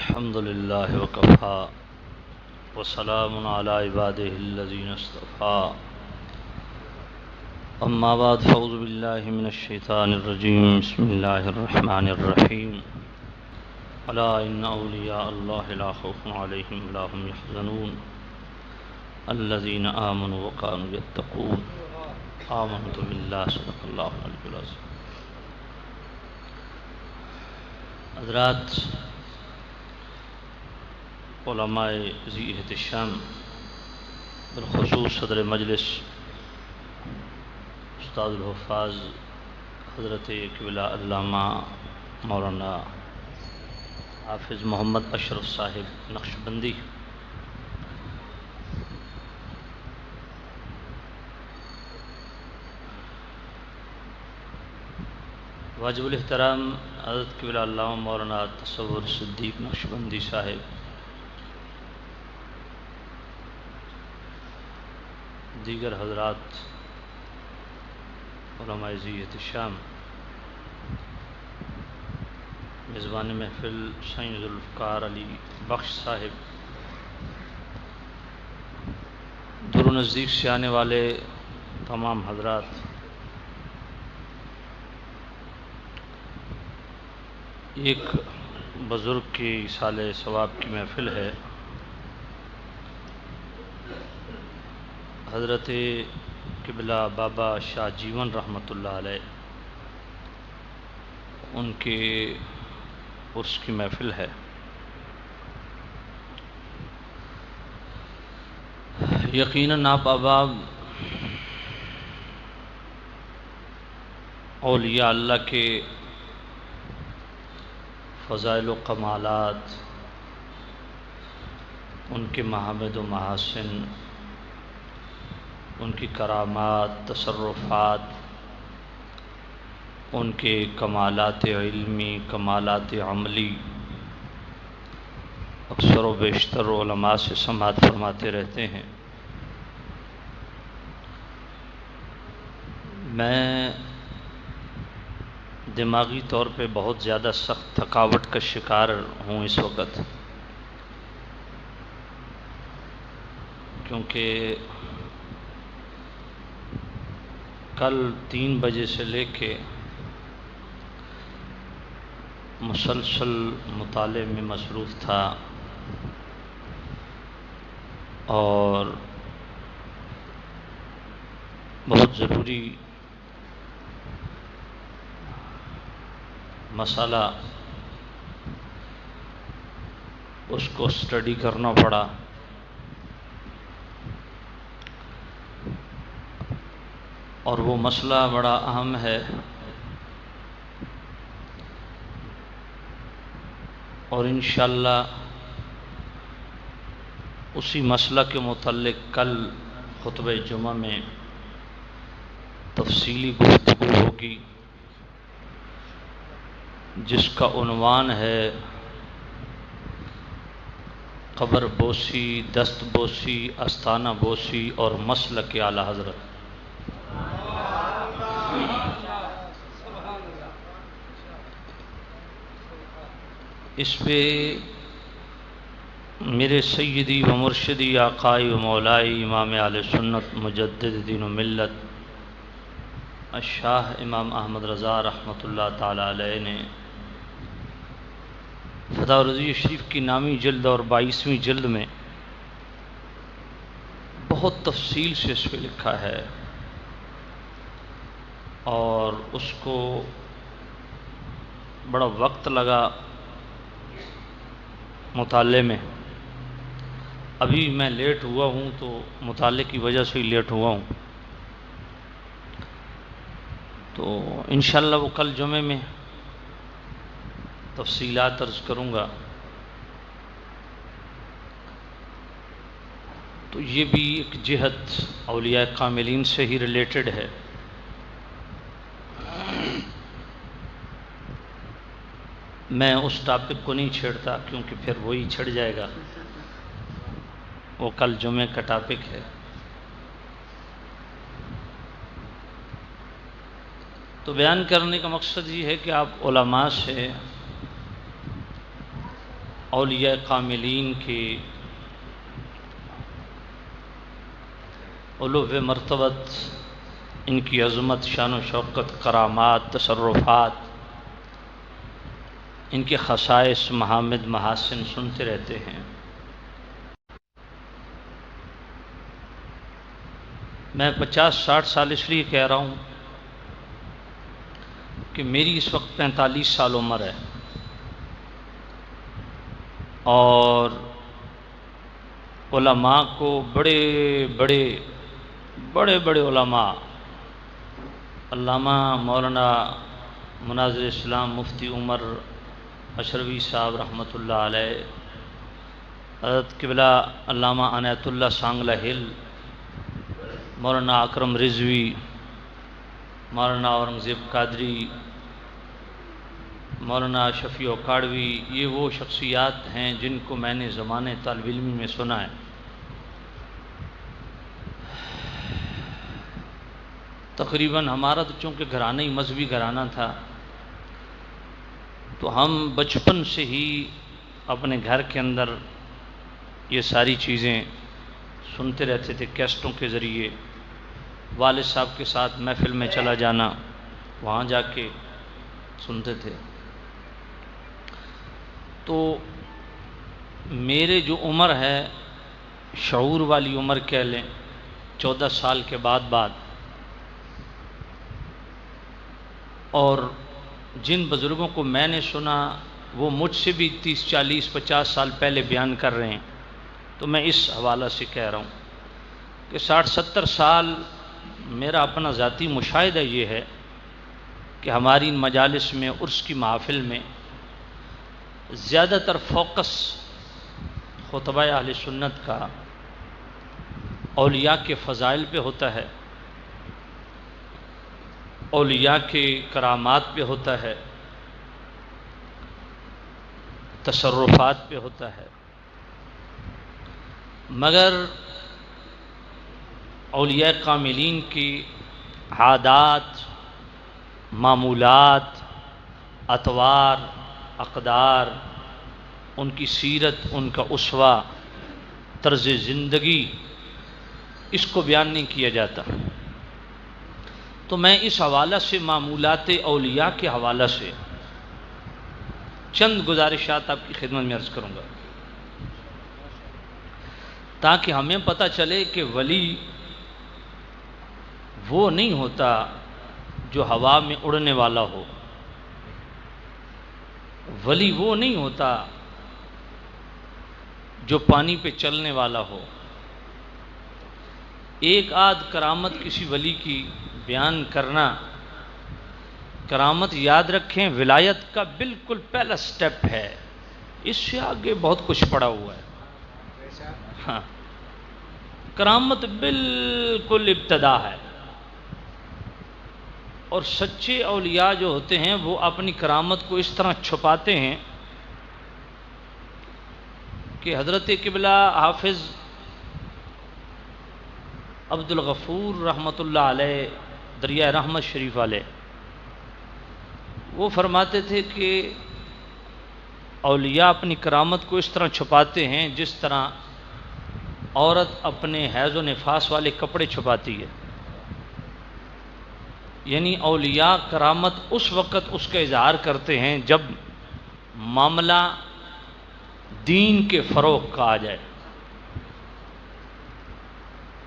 الحمد لله وكفى وسلام على عباده الذين اصطفى أما بعد فأعوذ بالله من الشيطان الرجيم بسم الله الرحمن الرحيم ألا إن أولياء الله لا خوف عليهم ولا هم يحزنون الذين آمنوا وكانوا يتقون آمنت بالله صدق الله العلي العظيم. حضرات علماء ذی احتشام بالخصوص صدر مجلس استاد الحفاظ حضرت قبلہ علامہ مولانا حافظ محمد اشرف صاحب نقشبندی، واجب الاحترام حضرت قبلہ علامہ مولانا تصور صدیق نقشبندی صاحب، دیگر حضرات علماء ذی احتشام، میزبان محفل سید ذوالفقار علی بخش صاحب، دور و نزدیک سے آنے والے تمام حضرات، ایک بزرگ کی سال ثواب کی محفل ہے. حضرت قبلہ بابا شاہ جیون رحمۃ اللہ علیہ ان کے عرس کی محفل ہے. یقیناً آپ احباب اولیاء اللہ کے فضائل و کمالات، ان کے محامد و محاسن، ان کی کرامات، تصرفات، ان کے کمالات علمی، کمالات عملی اکثر و بیشتر علماء سے سماعت فرماتے رہتے ہیں. میں دماغی طور پہ بہت زیادہ سخت تھکاوٹ کا شکار ہوں اس وقت، کیونکہ کل 3 بجے سے لے کے مسلسل مطالعے میں مصروف تھا اور بہت ضروری مسئلہ اس کو اسٹڈی کرنا پڑا. اور وہ مسئلہ بڑا اہم ہے اور انشاءاللہ اسی مسئلہ کے متعلق کل خطبہ جمعہ میں تفصیلی گفتگو ہوگی، جس کا عنوان ہے قبر بوسی، دست بوسی، آستانہ بوسی اور مسلک اعلی حضرت. اس پہ میرے سیدی و مرشدی آقائی و مولائی امام اہل سنت مجدد دین و ملت الشاہ امام احمد رضا رحمۃ اللہ تعالی علیہ نے فتح رضوی شریف کی نامی جلد اور 22ویں جلد میں بہت تفصیل سے اس پہ لکھا ہے اور اس کو بڑا وقت لگا مطالعے میں. ابھی میں لیٹ ہوا ہوں تو مطالعے کی وجہ سے ہی لیٹ ہوا ہوں، تو انشاءاللہ وہ کل جمعے میں تفصیلات عرض کروں گا. تو یہ بھی ایک جہت اولیاء کاملین سے ہی ریلیٹڈ ہے. میں اس ٹاپک کو نہیں چھیڑتا کیونکہ پھر وہی چھڑ جائے گا، وہ کل جمعے کا ٹاپک ہے. تو بیان کرنے کا مقصد یہ ہے کہ آپ علماء سے اولیاء کاملین کے علو مرتبت، ان کی عظمت، شان و شوکت، کرامات، تصرفات، ان کے خصائص، محامد، محاسن سنتے رہتے ہیں۔ میں 50-60 سال اس لیے کہہ رہا ہوں کہ میری اس وقت 45 سال عمر ہے، اور علماء کو بڑے بڑے علماء، علامہ مولانا مناظر اسلام مفتی عمر اشروی صاحب رحمۃ اللہ علیہ، حضرت قبلہ علامہ عنایت اللہ سانگلہ ہل، مولانا اکرم رضوی، مولانا اورنگزیب قادری، مولانا شفیع اکاڑوی، یہ وہ شخصیات ہیں جن کو میں نے زمانے طالب علمی میں سنا ہے۔ تقریباً ہمارا تو چونکہ گھرانہ ہی مذہبی گھرانہ تھا، تو ہم بچپن سے ہی اپنے گھر کے اندر یہ ساری چیزیں سنتے رہتے تھے کیسٹوں کے ذریعے۔ والد صاحب کے ساتھ محفل میں چلا جانا، وہاں جا کے سنتے تھے۔ تو میرے جو عمر ہے، شعور والی عمر کہہ لیں، 14 سال کے بعد اور جن بزرگوں کو میں نے سنا وہ مجھ سے بھی 30، 40، 50 سال پہلے بیان کر رہے ہیں، تو میں اس حوالہ سے کہہ رہا ہوں کہ 60، 70 سال میرا اپنا ذاتی مشاہدہ یہ ہے کہ ہماری ان مجالس میں، عرس کی محافل میں زیادہ تر فوکس خطبہ اہل سنت کا اولیاء کے فضائل پہ ہوتا ہے، اولیاء کے کرامات پہ ہوتا ہے، تصرفات پہ ہوتا ہے، مگر اولیاء کاملین کی عادات، معمولات، اطوار، اقدار، ان کی سیرت، ان کا اسوہ، طرز زندگی، اس کو بیان نہیں کیا جاتا۔ تو میں اس حوالہ سے، معمولات اولیاء کے حوالہ سے چند گزارشات آپ کی خدمت میں عرض کروں گا، تاکہ ہمیں پتہ چلے کہ ولی وہ نہیں ہوتا جو ہوا میں اڑنے والا ہو، ولی وہ نہیں ہوتا جو پانی پہ چلنے والا ہو۔ ایک آدھ کرامت کسی ولی کی بیان کرنا، کرامت یاد رکھیں ولایت کا بالکل پہلا سٹیپ ہے، اس سے آگے بہت کچھ پڑا ہوا ہے۔ ہاں، کرامت بالکل ابتدا ہے، اور سچے اولیاء جو ہوتے ہیں وہ اپنی کرامت کو اس طرح چھپاتے ہیں کہ حضرت قبلہ حافظ عبد الغفور رحمۃ اللہ علیہ، دریائے رحمت شریف والے، وہ فرماتے تھے کہ اولیاء اپنی کرامت کو اس طرح چھپاتے ہیں جس طرح عورت اپنے حیض و نفاس والے کپڑے چھپاتی ہے۔ یعنی اولیاء کرامت اس وقت اس کا اظہار کرتے ہیں جب معاملہ دین کے فروغ کا آ جائے،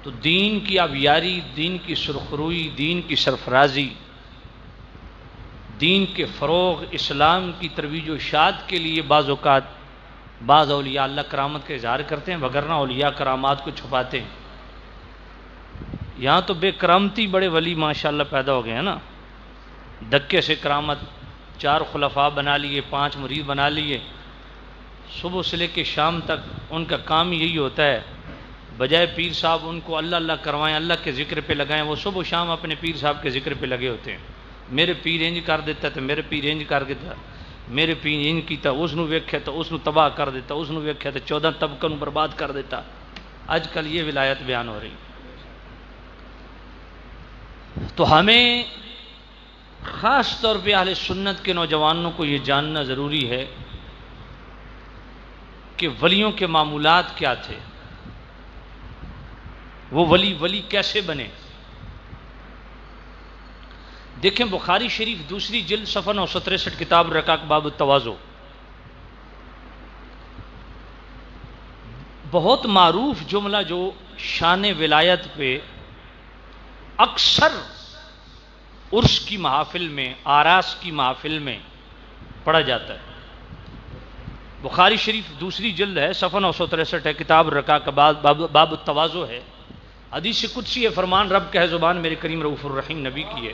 تو دین کی آبیاری، دین کی سرخروئی، دین کی سرفرازی، دین کے فروغ، اسلام کی ترویج و اشاعت کے لیے بعض اوقات بعض اولیاء اللہ کرامت کا اظہار کرتے ہیں، وگرنہ اولیاء کرامات کو چھپاتے ہیں۔ یہاں تو بے کرامتی بڑے ولی ماشاءاللہ پیدا ہو گئے ہیں نا، دکے سے کرامت، 4 خلفاء بنا لیے، 5 مرید بنا لیے، صبح سے لے کے شام تک ان کا کام یہی ہوتا ہے، بجائے پیر صاحب ان کو اللہ اللہ کروائیں، اللہ کے ذکر پہ لگائیں، وہ صبح و شام اپنے پیر صاحب کے ذکر پہ لگے ہوتے ہیں۔ میرے پیر انج کر دیتا تو میرے پیر انج کر دیتا، میرے پیر انج کیتا، اس نو ویکھیا تو اس نو تباہ کر دیتا، اس نو ویکھیا تو 14 طبقوں نو برباد کر دیتا۔ آج کل یہ ولایت بیان ہو رہی۔ تو ہمیں خاص طور پہ اہل سنت کے نوجوانوں کو یہ جاننا ضروری ہے کہ ولیوں کے معمولات کیا تھے، وہ ولی کیسے بنے۔ دیکھیں بخاری شریف دوسری جلد صفحہ 963 کتاب رقاق باب التواضع، بہت معروف جملہ جو شان ولایت پہ اکثر عرس کی محافل میں، آراس کی محافل میں پڑھا جاتا ہے۔ بخاری شریف دوسری جلد ہے، صفحہ 963 ہے، کتاب رقاق باب التواضع ہے، حدیث قدسی ہے، فرمان رب کا ہے، زبان میرے کریم رؤوف الرحیم نبی کی ہے۔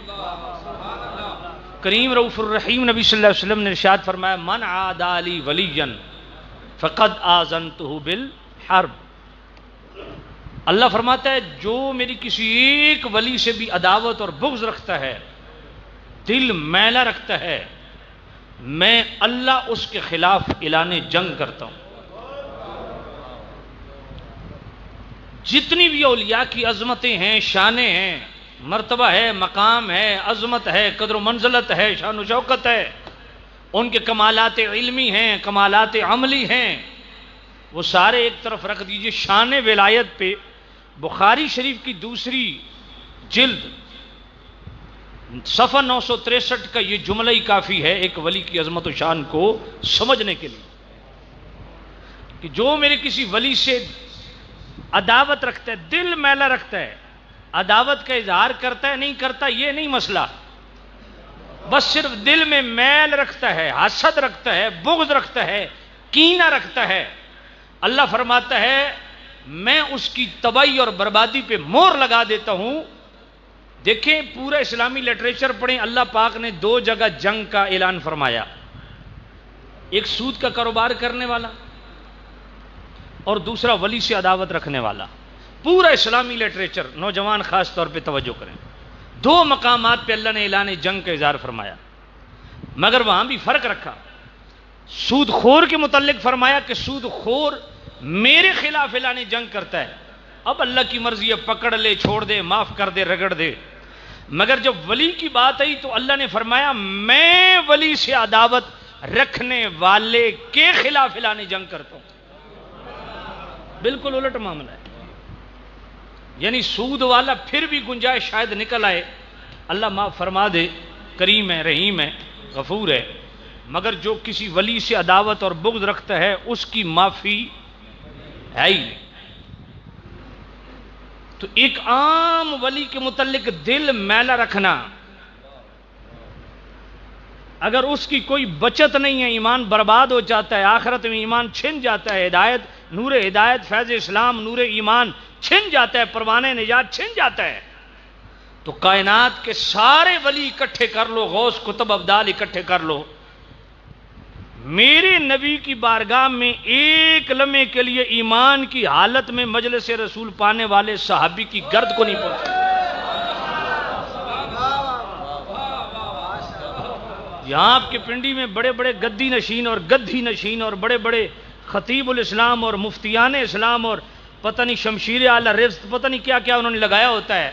کریم رؤوف الرحیم نبی صلی اللہ علیہ وسلم نے ارشاد فرمایا من عادى لي وليا فقد آذنته بالحرب۔ اللہ فرماتا ہے جو میری کسی ایک ولی سے بھی عداوت اور بغض رکھتا ہے، دل میلا رکھتا ہے، میں اللہ اس کے خلاف اعلان جنگ کرتا ہوں۔ جتنی بھی اولیاء کی عظمتیں ہیں، شانیں ہیں، مرتبہ ہے، مقام ہے، عظمت ہے، قدر و منزلت ہے، شان و شوکت ہے، ان کے کمالات علمی ہیں، کمالات عملی ہیں، وہ سارے ایک طرف رکھ دیجئے۔ شان ولایت پہ بخاری شریف کی دوسری جلد صفحہ 963 کا یہ جملہ ہی کافی ہے ایک ولی کی عظمت و شان کو سمجھنے کے لیے، کہ جو میرے کسی ولی سے عداوت رکھتا ہے، دل میلا رکھتا ہے، عداوت کا اظہار کرتا ہے نہیں کرتا یہ نہیں مسئلہ، بس صرف دل میں میل رکھتا ہے، حسد رکھتا ہے، بغض رکھتا ہے، کینہ رکھتا ہے، اللہ فرماتا ہے میں اس کی تباہی اور بربادی پہ مہر لگا دیتا ہوں۔ دیکھیں پورا اسلامی لٹریچر پڑھیں، اللہ پاک نے دو جگہ جنگ کا اعلان فرمایا، ایک سود کا کاروبار کرنے والا اور دوسرا ولی سے عداوت رکھنے والا۔ پورا اسلامی لٹریچر، نوجوان خاص طور پہ توجہ کریں، دو مقامات پہ اللہ نے اعلان جنگ کا اظہار فرمایا، مگر وہاں بھی فرق رکھا۔ سود خور کے متعلق فرمایا کہ سود خور میرے خلاف اعلان جنگ کرتا ہے، اب اللہ کی مرضی ہے، پکڑ لے، چھوڑ دے، معاف کر دے، رگڑ دے۔ مگر جب ولی کی بات آئی تو اللہ نے فرمایا میں ولی سے عداوت رکھنے والے کے خلاف اعلان جنگ کرتا ہوں۔ بالکل الٹ معاملہ ہے، یعنی سود والا پھر بھی گنجائش شاید نکل آئے، اللہ معاف فرما دے، کریم ہے، رحیم ہے، غفور ہے، مگر جو کسی ولی سے عداوت اور بغض رکھتا ہے اس کی معافی ہے ہی نہیں۔ تو ایک عام ولی کے متعلق دل میلا رکھنا، اگر اس کی کوئی بچت نہیں ہے، ایمان برباد ہو جاتا ہے، آخرت میں ایمان چھن جاتا ہے، ہدایت، نور ہدایت، فیض اسلام، نور ایمان چھن جاتا ہے، پروانہ نجات چھن جاتا ہے، تو کائنات کے سارے ولی اکٹھے کر لو، غوث کتب ابدال اکٹھے کر لو، میرے نبی کی بارگاہ میں ایک لمحے کے لیے ایمان کی حالت میں مجلس رسول پانے والے صحابی کی گرد کو نہیں پہنچا۔ یہاں آپ کے پنڈی میں بڑے بڑے گدی نشین اور گدھی نشین اور بڑے بڑے خطیب الاسلام اور مفتیان اسلام اور پتہ نہیں شمشیر اعلی رزق، پتہ نہیں کیا کیا انہوں نے لگایا ہوتا ہے،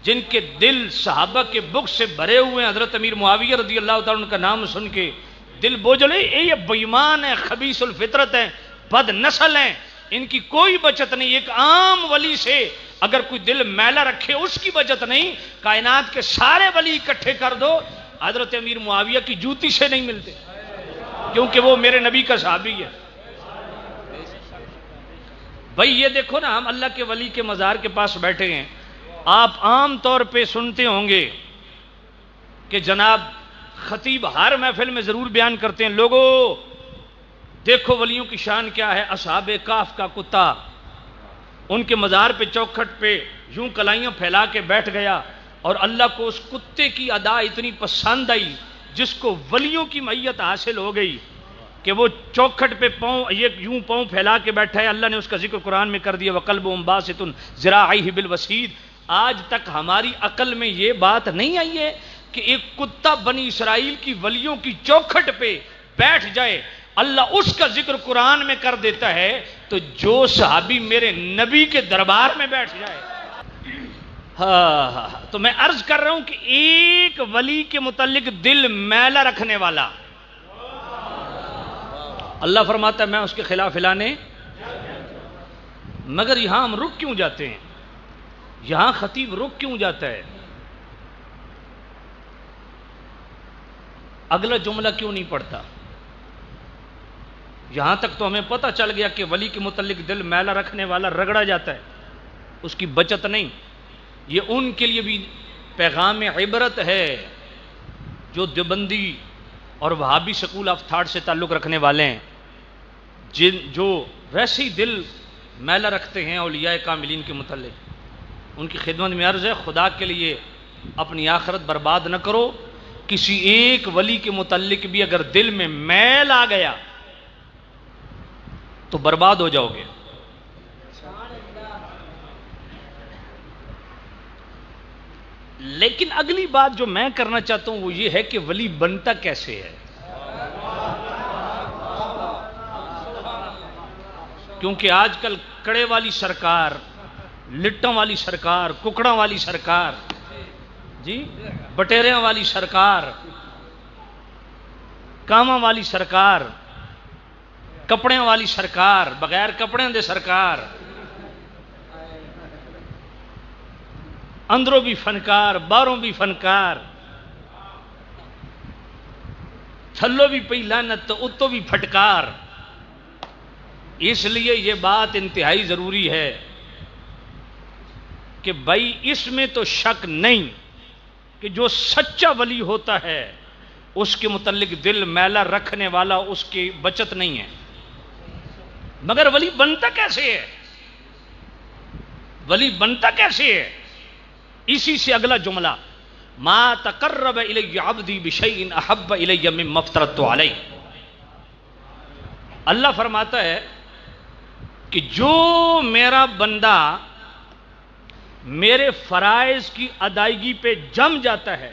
جن کے دل صحابہ کے بغض سے بھرے ہوئے ہیں۔ حضرت امیر معاویہ رضی اللہ تعالیٰ عنہ کا نام سن کے دل بوجھلے، یہ بےایمان ہیں، خبیث الفطرت ہیں، بد نسل ہیں، ان کی کوئی بچت نہیں۔ ایک عام ولی سے اگر کوئی دل میلا رکھے اس کی بچت نہیں، کائنات کے سارے ولی اکٹھے کر دو، حضرت امیر معاویہ کی جوتی سے نہیں ملتے، کیونکہ وہ میرے نبی کا صحابی ہے۔ بھائی یہ دیکھو نا، ہم اللہ کے ولی کے مزار کے پاس بیٹھے ہیں، آپ عام طور پہ سنتے ہوں گے کہ جناب خطیب ہر محفل میں ضرور بیان کرتے ہیں، لوگوں دیکھو ولیوں کی شان کیا ہے، اصحاب کہف کا کتا ان کے مزار پہ چوکھٹ پہ یوں کلائیاں پھیلا کے بیٹھ گیا، اور اللہ کو اس کتے کی ادا اتنی پسند آئی جس کو ولیوں کی معیت حاصل ہو گئی کہ وہ چوکھٹ پہ پاؤں یہ یوں پاؤں پھیلا کے بیٹھا ہے۔ اللہ نے اس کا ذکر قرآن میں کر دیا، وَقَلْبُهُمْ بَاسِطٌ ذِرَاعَيْهِ بِالْوَسِيدِ۔ آج تک ہماری عقل میں یہ بات نہیں آئی ہے کہ ایک کتا بنی اسرائیل کی ولیوں کی چوکھٹ پہ بیٹھ جائے، اللہ اس کا ذکر قرآن میں کر دیتا ہے، تو جو صحابی میرے نبی کے دربار میں بیٹھ جائے۔ تو میں عرض کر رہا ہوں کہ ایک ولی کے متعلق دل میلا رکھنے والا اللہ فرماتا ہے میں اس کے خلاف اعلانے، مگر یہاں ہم رک کیوں جاتے ہیں؟ یہاں خطیب رک کیوں جاتا ہے؟ اگلا جملہ کیوں نہیں پڑھتا؟ یہاں تک تو ہمیں پتہ چل گیا کہ ولی کے متعلق دل میلا رکھنے والا رگڑا جاتا ہے، اس کی بچت نہیں۔ یہ ان کے لیے بھی پیغام عبرت ہے جو دیوبندی اور وہابی سکول آف تھاٹ سے تعلق رکھنے والے ہیں، جو ویسے ہی دل میلا رکھتے ہیں اولیاء کاملین کے متعلق۔ ان کی خدمت میں عرض ہے خدا کے لیے اپنی آخرت برباد نہ کرو۔ کسی ایک ولی کے متعلق بھی اگر دل میں میل آ گیا تو برباد ہو جاؤ گے۔ لیکن اگلی بات جو میں کرنا چاہتا ہوں وہ یہ ہے کہ ولی بنتا کیسے ہے؟ کیونکہ آج کل کڑے والی سرکار، لٹوں والی سرکار، ککڑوں والی سرکار، جی بٹیریاں والی سرکار، کاماں والی سرکار، کپڑے والی سرکار، بغیر کپڑے دے سرکار، اندروں بھی فنکار باہروں بھی فنکار، تھلو بھی پئی لعنت تو اتو بھی پھٹکار۔ اس لیے یہ بات انتہائی ضروری ہے کہ بھائی اس میں تو شک نہیں کہ جو سچا ولی ہوتا ہے اس کے متعلق دل میلا رکھنے والا اس کی بچت نہیں ہے۔ مگر ولی بنتا کیسے ہے؟ ولی بنتا کیسے ہے؟ اسی سے اگلا جملہ ما تقرب الی عبدی بشیء احب الی مما افترضت علیہ۔ اللہ فرماتا ہے کہ جو میرا بندہ میرے فرائض کی ادائیگی پہ جم جاتا ہے،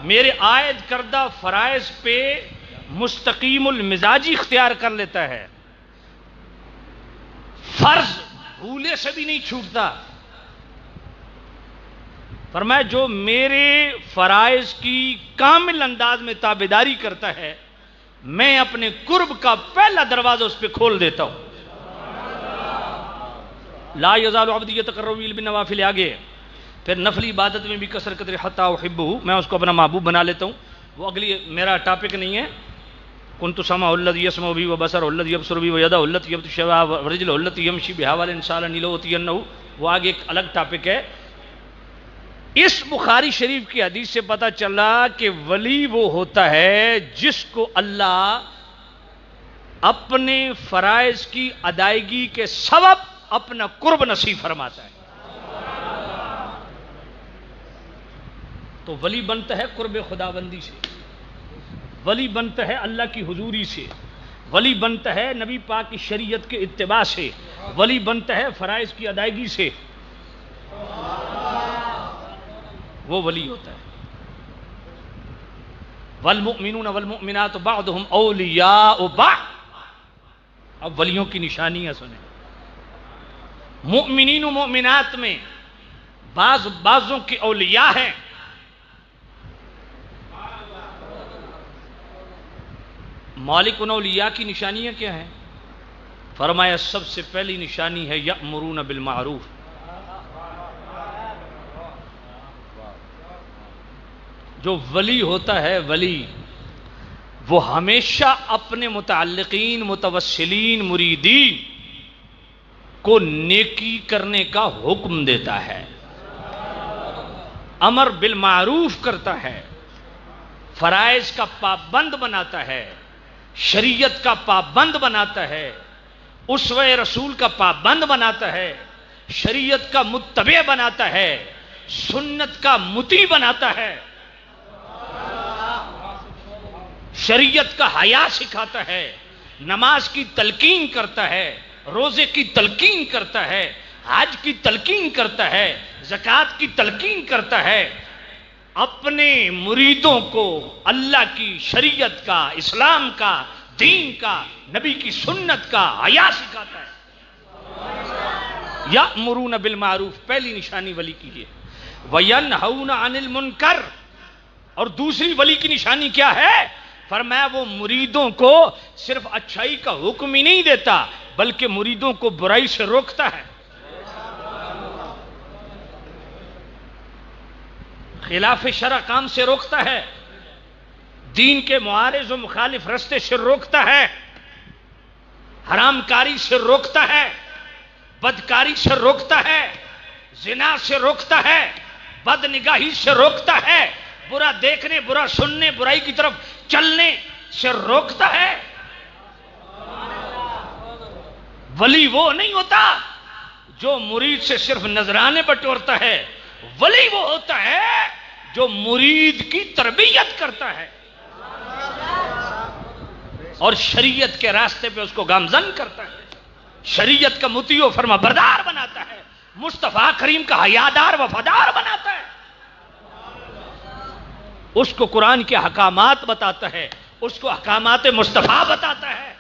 میرے عائد کردہ فرائض پہ مستقیم المزاجی اختیار کر لیتا ہے، فرض بھولے سے بھی نہیں چھوٹتا، فرمایا جو میرے فرائض کی کامل انداز میں تابعداری کرتا ہے میں اپنے قرب کا پہلا دروازہ اس پہ کھول دیتا ہوں۔ لا یزال عبدی یتقرب الی بالنوافل، آگے پھر نفلی عبادت میں بھی کثر قدر حتی احبہ، میں اس کو اپنا محبوب بنا لیتا ہوں۔ وہ اگلی میرا ٹاپک نہیں ہے۔ کنت سمعہ الذی یسمع بہ وبصرہ الذی یبصر بہ ویدہ التی یبطش بہا ورجلہ التی یمشی بہا والانسان لأوتینہ، وہ آگے ایک الگ ٹاپک ہے۔ اس بخاری شریف کی حدیث سے پتہ چلا کہ ولی وہ ہوتا ہے جس کو اللہ اپنے فرائض کی ادائیگی کے سبب اپنا قرب نصیب فرماتا ہے۔ تو ولی بنتا ہے قرب خداوندی سے، ولی بنتا ہے اللہ کی حضوری سے، ولی بنتا ہے نبی پاک کی شریعت کے اتباع سے، ولی بنتا ہے فرائض کی ادائیگی سے، وہ ولی ہوتا ہے۔ والمؤمنون والمؤمنات بعضهم اولیاء بعض۔ اب ولیوں کی نشانیاں سنیں۔ مؤمنین و مؤمنات میں بعضوں کے اولیاء ہیں۔ مالک ان اولیاء کی نشانیاں کیا ہیں؟ فرمایا سب سے پہلی نشانی ہے یأمرون بالمعروف۔ جو ولی ہوتا ہے ولی، وہ ہمیشہ اپنے متعلقین متوسلین مریدین کو نیکی کرنے کا حکم دیتا ہے، امر بالمعروف کرتا ہے، فرائض کا پابند بناتا ہے، شریعت کا پابند بناتا ہے، اسوہ رسول کا پابند بناتا ہے، شریعت کا متبع بناتا ہے، سنت کا مطیع بناتا ہے، شریعت کا حیا سکھاتا ہے، نماز کی تلقین کرتا ہے، روزے کی تلقین کرتا ہے، حج کی تلقین کرتا ہے، زکوٰۃ کی تلقین کرتا ہے، اپنے مریدوں کو اللہ کی شریعت کا، اسلام کا، دین کا، نبی کی سنت کا حیا سکھاتا ہے۔ یأمرون بالمعروف پہلی نشانی ولی کی ہے۔ وینہون عن المنکر، اور دوسری ولی کی نشانی کیا ہے؟ فرمایا وہ مریدوں کو صرف اچھائی کا حکم ہی نہیں دیتا بلکہ مریدوں کو برائی سے روکتا ہے، خلاف شرع کام سے روکتا ہے، دین کے معارض و مخالف رستے سے روکتا ہے، حرام کاری سے روکتا ہے، بدکاری سے روکتا ہے، زنا سے روکتا ہے، بد نگاہی سے روکتا ہے، برا دیکھنے، برا سننے، برائی کی طرف چلنے سے روکتا ہے۔ ولی وہ نہیں ہوتا جو مرید سے صرف نذرانے بٹورتا ہے، ولی وہ ہوتا ہے جو مرید کی تربیت کرتا ہے اور شریعت کے راستے پہ اس کو گامزن کرتا ہے، شریعت کا مطیع و فرما بردار بناتا ہے، مصطفیٰ کریم کا حیادار وفادار بناتا ہے، اس کو قرآن کے احکامات بتاتا ہے، اس کو احکامات مصطفیٰ بتاتا ہے،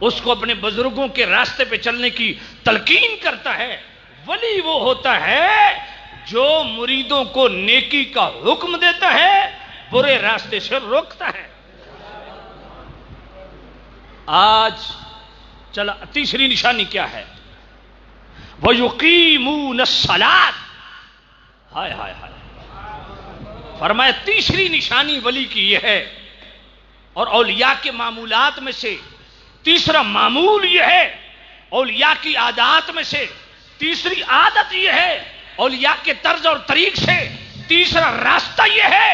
اس کو اپنے بزرگوں کے راستے پہ چلنے کی تلقین کرتا ہے۔ ولی وہ ہوتا ہے جو مریدوں کو نیکی کا حکم دیتا ہے، برے راستے سے روکتا ہے۔ آج چلا تیسری نشانی کیا ہے؟ وَيُقِيمُونَ الصَّلَاةَ، ہائے ہائے ہائے، فرمایا تیسری نشانی ولی کی یہ ہے، اور اولیاء کے معمولات میں سے تیسرا معمول یہ ہے، اولیاء کی عادات میں سے تیسری عادت یہ ہے، اولیاء کے طرز اور طریق سے تیسرا راستہ یہ ہے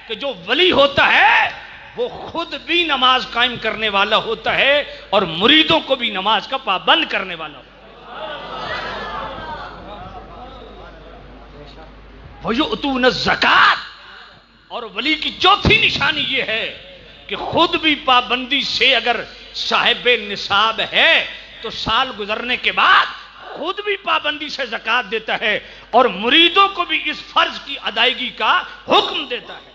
کہ جو ولی ہوتا ہے وہ خود بھی نماز قائم کرنے والا ہوتا ہے اور مریدوں کو بھی نماز کا پابند کرنے والا ہوتا ہے۔ وَيُؤْتُونَ الزَّكَاةَ، اور ولی کی چوتھی نشانی یہ ہے کہ خود بھی پابندی سے اگر صاحب نصاب ہے تو سال گزرنے کے بعد خود بھی پابندی سے زکوٰۃ دیتا ہے اور مریدوں کو بھی اس فرض کی ادائیگی کا حکم دیتا ہے۔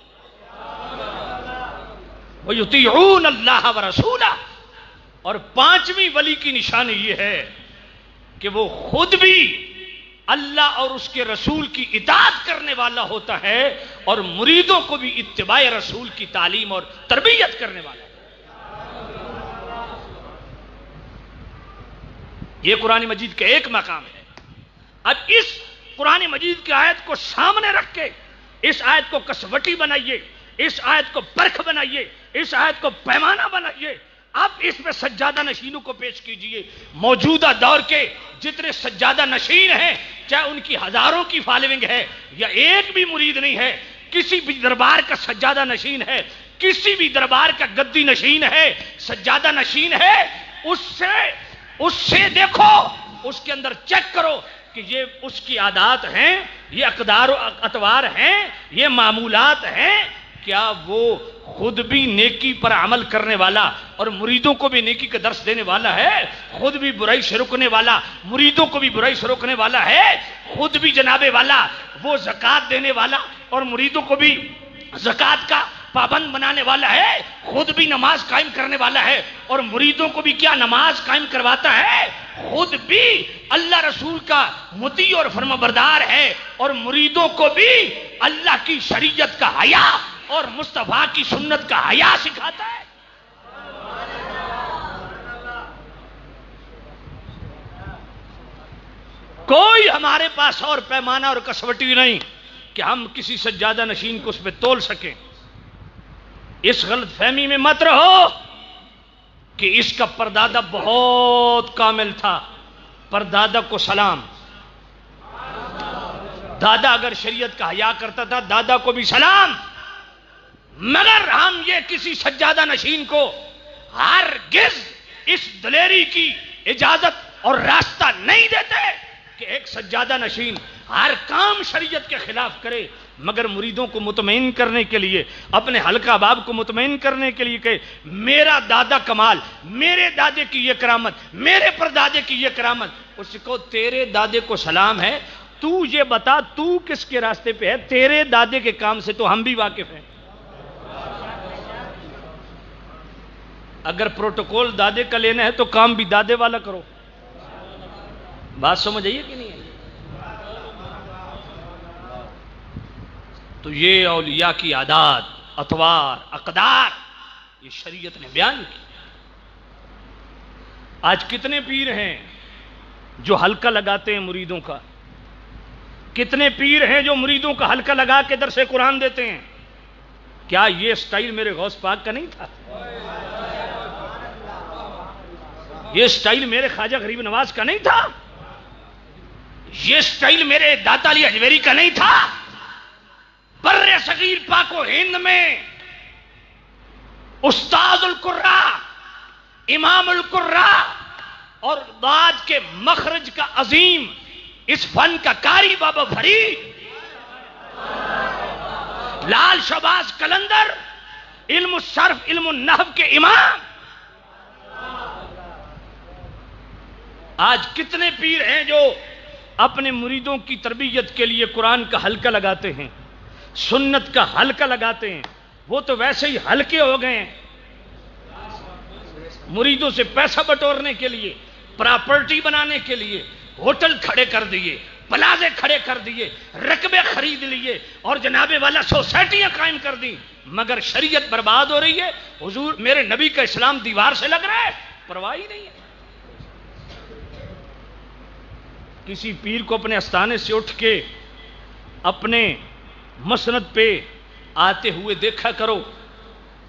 وَيُطِيعُونَ اللَّهَ وَرَسُولَهُ، اور پانچویں ولی کی نشانی یہ ہے کہ وہ خود بھی اللہ اور اس کے رسول کی اطاعت کرنے والا ہوتا ہے اور مریدوں کو بھی اتباع رسول کی تعلیم اور تربیت کرنے والا ہے۔ یہ قرآن مجید کا ایک مقام ہے۔ اب اس قرآن مجید کی آیت کو سامنے رکھ کے اس آیت کو کسوٹی بنائیے، اس آیت کو پرکھ بنائیے، اس آیت کو پیمانہ بنائیے، اب اس میں سجادہ نشینوں کو پیش کیجئے۔ موجودہ دور کے جتنے سجادہ نشین ہیں، چاہے ان کی ہزاروں کی فالوئنگ ہے یا ایک بھی مرید نہیں ہے، کسی بھی دربار کا سجادہ نشین ہے، کسی بھی دربار کا گدی نشین ہے، سجادہ نشین ہے، اس سے دیکھو، اس کے اندر چیک کرو کہ یہ اس کی عادات ہیں، یہ اقدار و اطوار ہیں، یہ معمولات ہیں، کیا وہ خود بھی نیکی پر عمل کرنے والا اور مریدوں کو بھی نیکی کا درس دینے والا ہے، خود بھی برائی سے روکنے والا، مریدوں کو بھی برائی سے روکنے والا ہے، خود بھی جناب والا وہ زکوٰۃ دینے والا اور مریدوں کو بھی زکوٰۃ کا پابند بنانے والا ہے، خود بھی نماز قائم کرنے والا ہے اور مریدوں کو بھی کیا نماز قائم کرواتا ہے، خود بھی اللہ رسول کا مطیع اور فرمانبردار ہے اور مریدوں کو بھی اللہ کی شریعت کا حیا اور مصطفیٰ کی سنت کا حیا سکھاتا ہے۔ کوئی ہمارے پاس اور پیمانہ اور کسوٹی نہیں کہ ہم کسی سجادہ نشین کو اس پہ تول سکیں۔ اس غلط فہمی میں مت رہو کہ اس کا پردادا بہت کامل تھا، پردادا کو سلام، دادا اگر شریعت کا حیا کرتا تھا دادا کو بھی سلام، مگر ہم یہ کسی سجادہ نشین کو ہرگز اس دلیری کی اجازت اور راستہ نہیں دیتے کہ ایک سجادہ نشین ہر کام شریعت کے خلاف کرے، مگر مریدوں کو مطمئن کرنے کے لیے، اپنے حلقہ باب کو مطمئن کرنے کے لیے کہ میرا دادا کمال، میرے دادے کی یہ کرامت، میرے پردادے کی یہ کرامت، اس کو تیرے دادے کو سلام ہے، تو یہ بتا تو کس کے راستے پہ ہے، تیرے دادے کے کام سے تو ہم بھی واقف ہیں۔ اگر پروٹوکول دادے کا لینا ہے تو کام بھی دادے والا کرو۔ بات سمجھ آئیے کہ نہیں ہے؟ تو یہ اولیاء کی عادات اطوار، اقدار، یہ شریعت نے بیان کی۔ آج کتنے پیر ہیں جو حلقہ لگاتے ہیں مریدوں کا؟ کتنے پیر ہیں جو مریدوں کا حلقہ لگا کے درس قرآن دیتے ہیں؟ کیا یہ سٹائل میرے غوث پاک کا نہیں تھا؟ یہ سٹائل میرے خواجہ غریب نواز کا نہیں تھا؟ یہ سٹائل میرے داتا علی اجمیری کا نہیں تھا؟ بر صغیر پاک و ہند میں استاد القراء، امام القراء اور بعد کے مخرج کا عظیم اس فن کا قاری بابا فرید، لال شہباز قلندر، علم الصرف علم النحو کے امام۔ آج کتنے پیر ہیں جو اپنے مریدوں کی تربیت کے لیے قرآن کا حلقہ لگاتے ہیں، سنت کا حلقہ لگاتے ہیں؟ وہ تو ویسے ہی حلقے ہو گئے ہیں، مریدوں سے پیسہ بٹورنے کے لیے، پراپرٹی بنانے کے لیے ہوٹل کھڑے کر دیے، پلازے کھڑے کر دیے، رقبے خرید لیے اور جناب والا سوسائٹیاں قائم کر دی، مگر شریعت برباد ہو رہی ہے۔ حضور میرے نبی کا اسلام دیوار سے لگ رہا ہے، پرواہ ہی نہیں ہے۔ کسی پیر کو اپنے استانے سے اٹھ کے اپنے مسند پہ آتے ہوئے دیکھا کرو،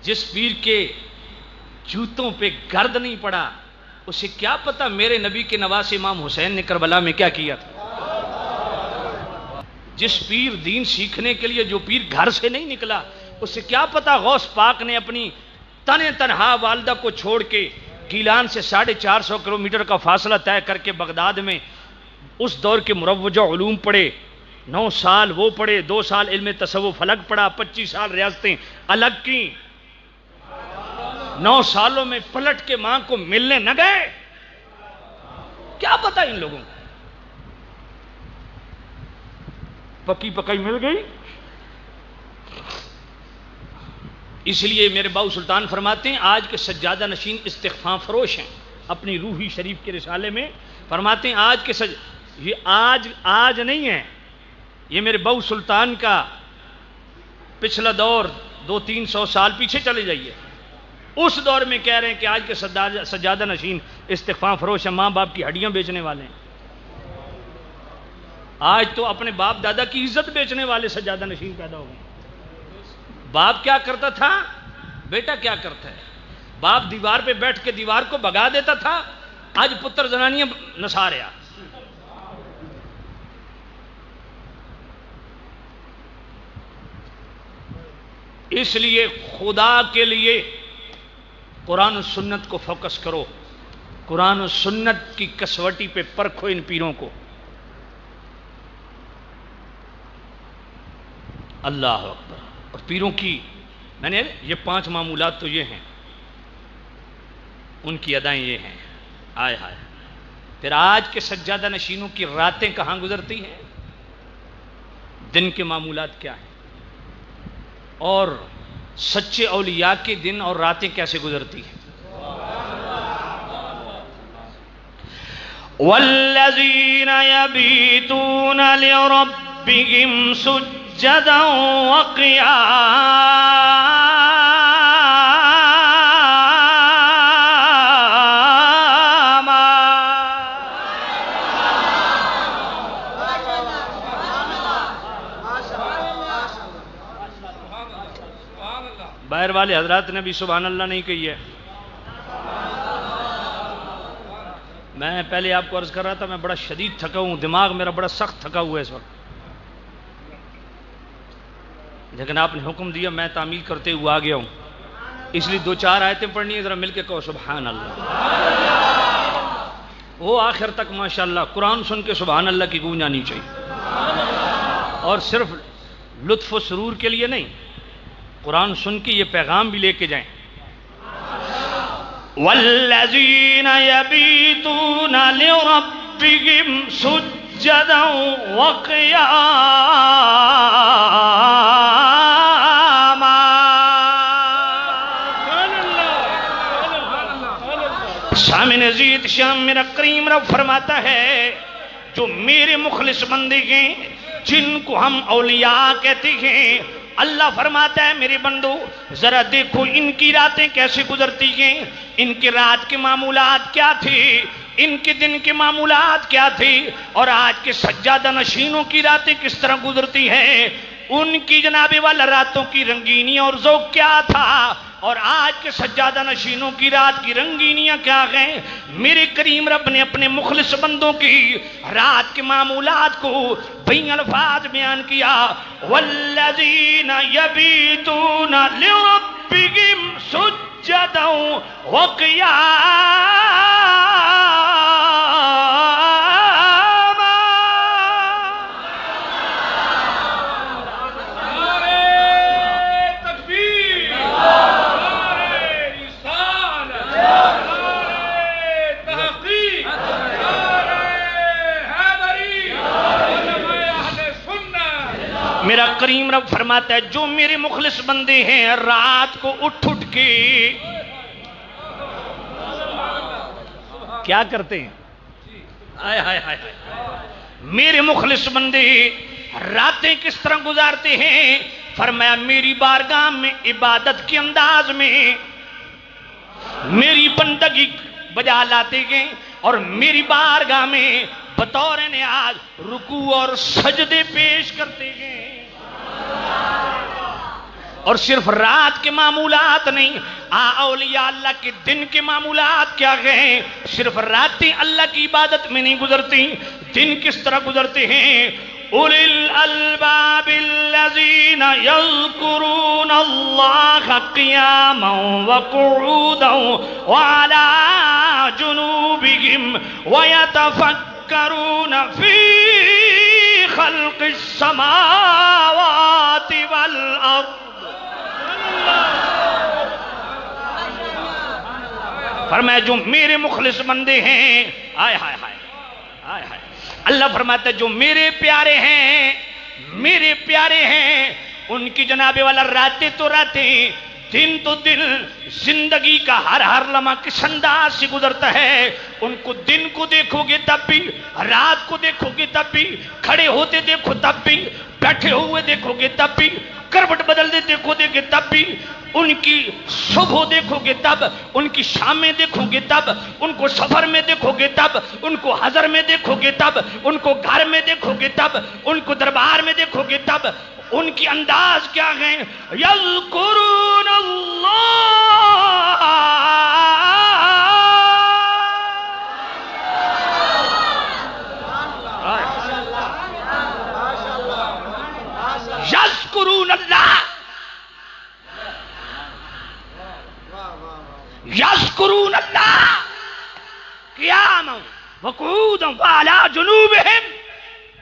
جس پیر کے جوتوں پہ گرد نہیں پڑا، اسے کیا پتا میرے نبی کے نواسے امام حسین نے کربلا میں کیا کیا تھا۔ جس پیر دین سیکھنے کے لیے جو پیر گھر سے نہیں نکلا، اسے کیا پتا غوث پاک نے اپنی تنہا والدہ کو چھوڑ کے گیلان سے 450 کلومیٹر کا فاصلہ طے کر کے بغداد میں اس دور کے مروجہ علوم پڑھے، 9 سال وہ پڑھے، 2 سال علم تصوف فلک پڑھا، 25 سال ریاستیں الگ کی، 9 سالوں میں پلٹ کے ماں کو ملنے نہ گئے؟ کیا پتا ان لوگوں کو؟ پکی پکائی مل گئی۔ اس لیے میرے باؤ سلطان فرماتے ہیں آج کے سجادہ نشین استغفار فروش ہیں، اپنی روحی شریف کے رسالے میں فرماتے ہیں آج کے یہ آج نہیں ہے، یہ میرے باؤ سلطان کا پچھلا دور 200-300 سال پیچھے چلے جائیے، اس دور میں کہہ رہے ہیں کہ آج کے سجادہ نشین استغفار فروش ہیں، ماں باپ کی ہڈیاں بیچنے والے ہیں۔ آج تو اپنے باپ دادا کی عزت بیچنے والے سجادہ نشین پیدا ہو گئے۔ باپ کیا کرتا تھا، بیٹا کیا کرتا ہے؟ باپ دیوار پہ بیٹھ کے دیوار کو بگا دیتا تھا، آج پتر زنانیاں نسا رہا۔ اس لیے خدا کے لیے قرآن و سنت کو فوکس کرو، قرآن و سنت کی کسوٹی پہ پرکھو ان پیروں کو۔ اللہ اکبر۔ اور پیروں کی میں نے یہ 5 معمولات تو یہ ہیں، ان کی ادائیں یہ ہیں، آئے ہائے۔ پھر آج کے سجادہ نشینوں کی راتیں کہاں گزرتی ہیں، دن کے معمولات کیا ہیں، اور سچے اولیاء کے دن اور راتیں کیسے گزرتی ہیں۔ والذین یبیتون لربہم سجدا وقیاما باہر والے حضرات نے بھی سبحان اللہ نہیں کہی ہے۔ میں پہلے آپ کو عرض کر رہا تھا میں بڑا شدید تھکا ہوں، دماغ میرا بڑا سخت تھکا ہوا ہے اس وقت، لیکن آپ نے حکم دیا میں تعمیل کرتے ہوئے آ گیا ہوں، اس لیے 2-4 آیتیں پڑھنی ہے، ذرا مل کے کہو سبحان اللہ۔ وہ آخر تک ماشاءاللہ قرآن سن کے سبحان اللہ کی گونج آنی چاہیے، اور صرف لطف و سرور کے لیے نہیں، قرآن سن کے یہ پیغام بھی لے کے جائیں۔ والذین یبیتون لربہم سجدا وقیاما۔ سامع عزیز شام میرا کریم رب فرماتا ہے جو میرے مخلص بندے ہیں، جن کو ہم اولیاء کہتے ہیں، اللہ فرماتا ہے میرے بندو ذرا دیکھو ان کی راتیں کیسے گزرتی ہیں، ان کی رات کے معمولات کیا تھی، ان کے دن کے معمولات کیا تھی، اور آج کے سجادہ نشینوں کی راتیں کس طرح گزرتی ہیں، ان کی جناب والا راتوں کی رنگینی اور ذوق کیا تھا، اور آج کے سجادہ نشینوں کی رات کی رنگینیاں کیا ہیں۔ میرے کریم رب نے اپنے مخلص بندوں کی رات کے معمولات کو بھئی الفاظ بیان کیا، والذین یبیتون لربہم سجدا وقیاما۔ میرا کریم رب فرماتا ہے جو میرے مخلص بندے ہیں رات کو اٹھ اٹھ کے کیا کرتے ہیں، میرے مخلص بندے راتیں کس طرح گزارتے ہیں، فرمایا میری بارگاہ میں عبادت کے انداز میں میری بندگی بجا لاتے گئے، اور میری بارگاہ میں بطور نیاز رکوع اور سجدے پیش کرتے گئے۔ اور صرف رات کے معمولات نہیں، اولیاء اللہ کے دن کے معمولات کیا گئے، صرف راتیں اللہ کی عبادت میں نہیں گزرتی، دن کس طرح گزرتے ہیں۔ اولی الالباب الذین یذکرون اللہ قیاما وقعودا وعلی جنوبہم ویتفکرون فی خلق السماوات والارض۔ فرمایا جو میرے مخلص بندے ہیں، آئے ہائے ہائے آئے ہائے، اللہ فرماتا ہے جو میرے پیارے ہیں، میرے پیارے ہیں، ان کی جناب والا راتیں تو راتیں، دن تو دن، زندگی کا ہر ہر لمحہ کس انداز سے گزرتا ہے، ان کو دن کو دیکھو گے تب بھی، رات کو دیکھو گے تب بھی، کھڑے ہوتے دیکھو تب بھی، بیٹھے ہوئے دیکھو گے تب بھی، کروٹ بدلتے دیکھو گے تب بھی، ان کی صبح دیکھو گے تب، ان کی شامیں دیکھو گے تب، ان کو سفر میں دیکھو گے تب، ان کو حضر میں دیکھو گے تب، ان کو گھر میں دیکھو گے تب، ان کو دربار میں دیکھو گے تب، ان کی انداز کیا ہیں، یذکرون اللہ یذکرون اللہ یذکرون اللہ قیاما وقعودا وعلی جنوبہم۔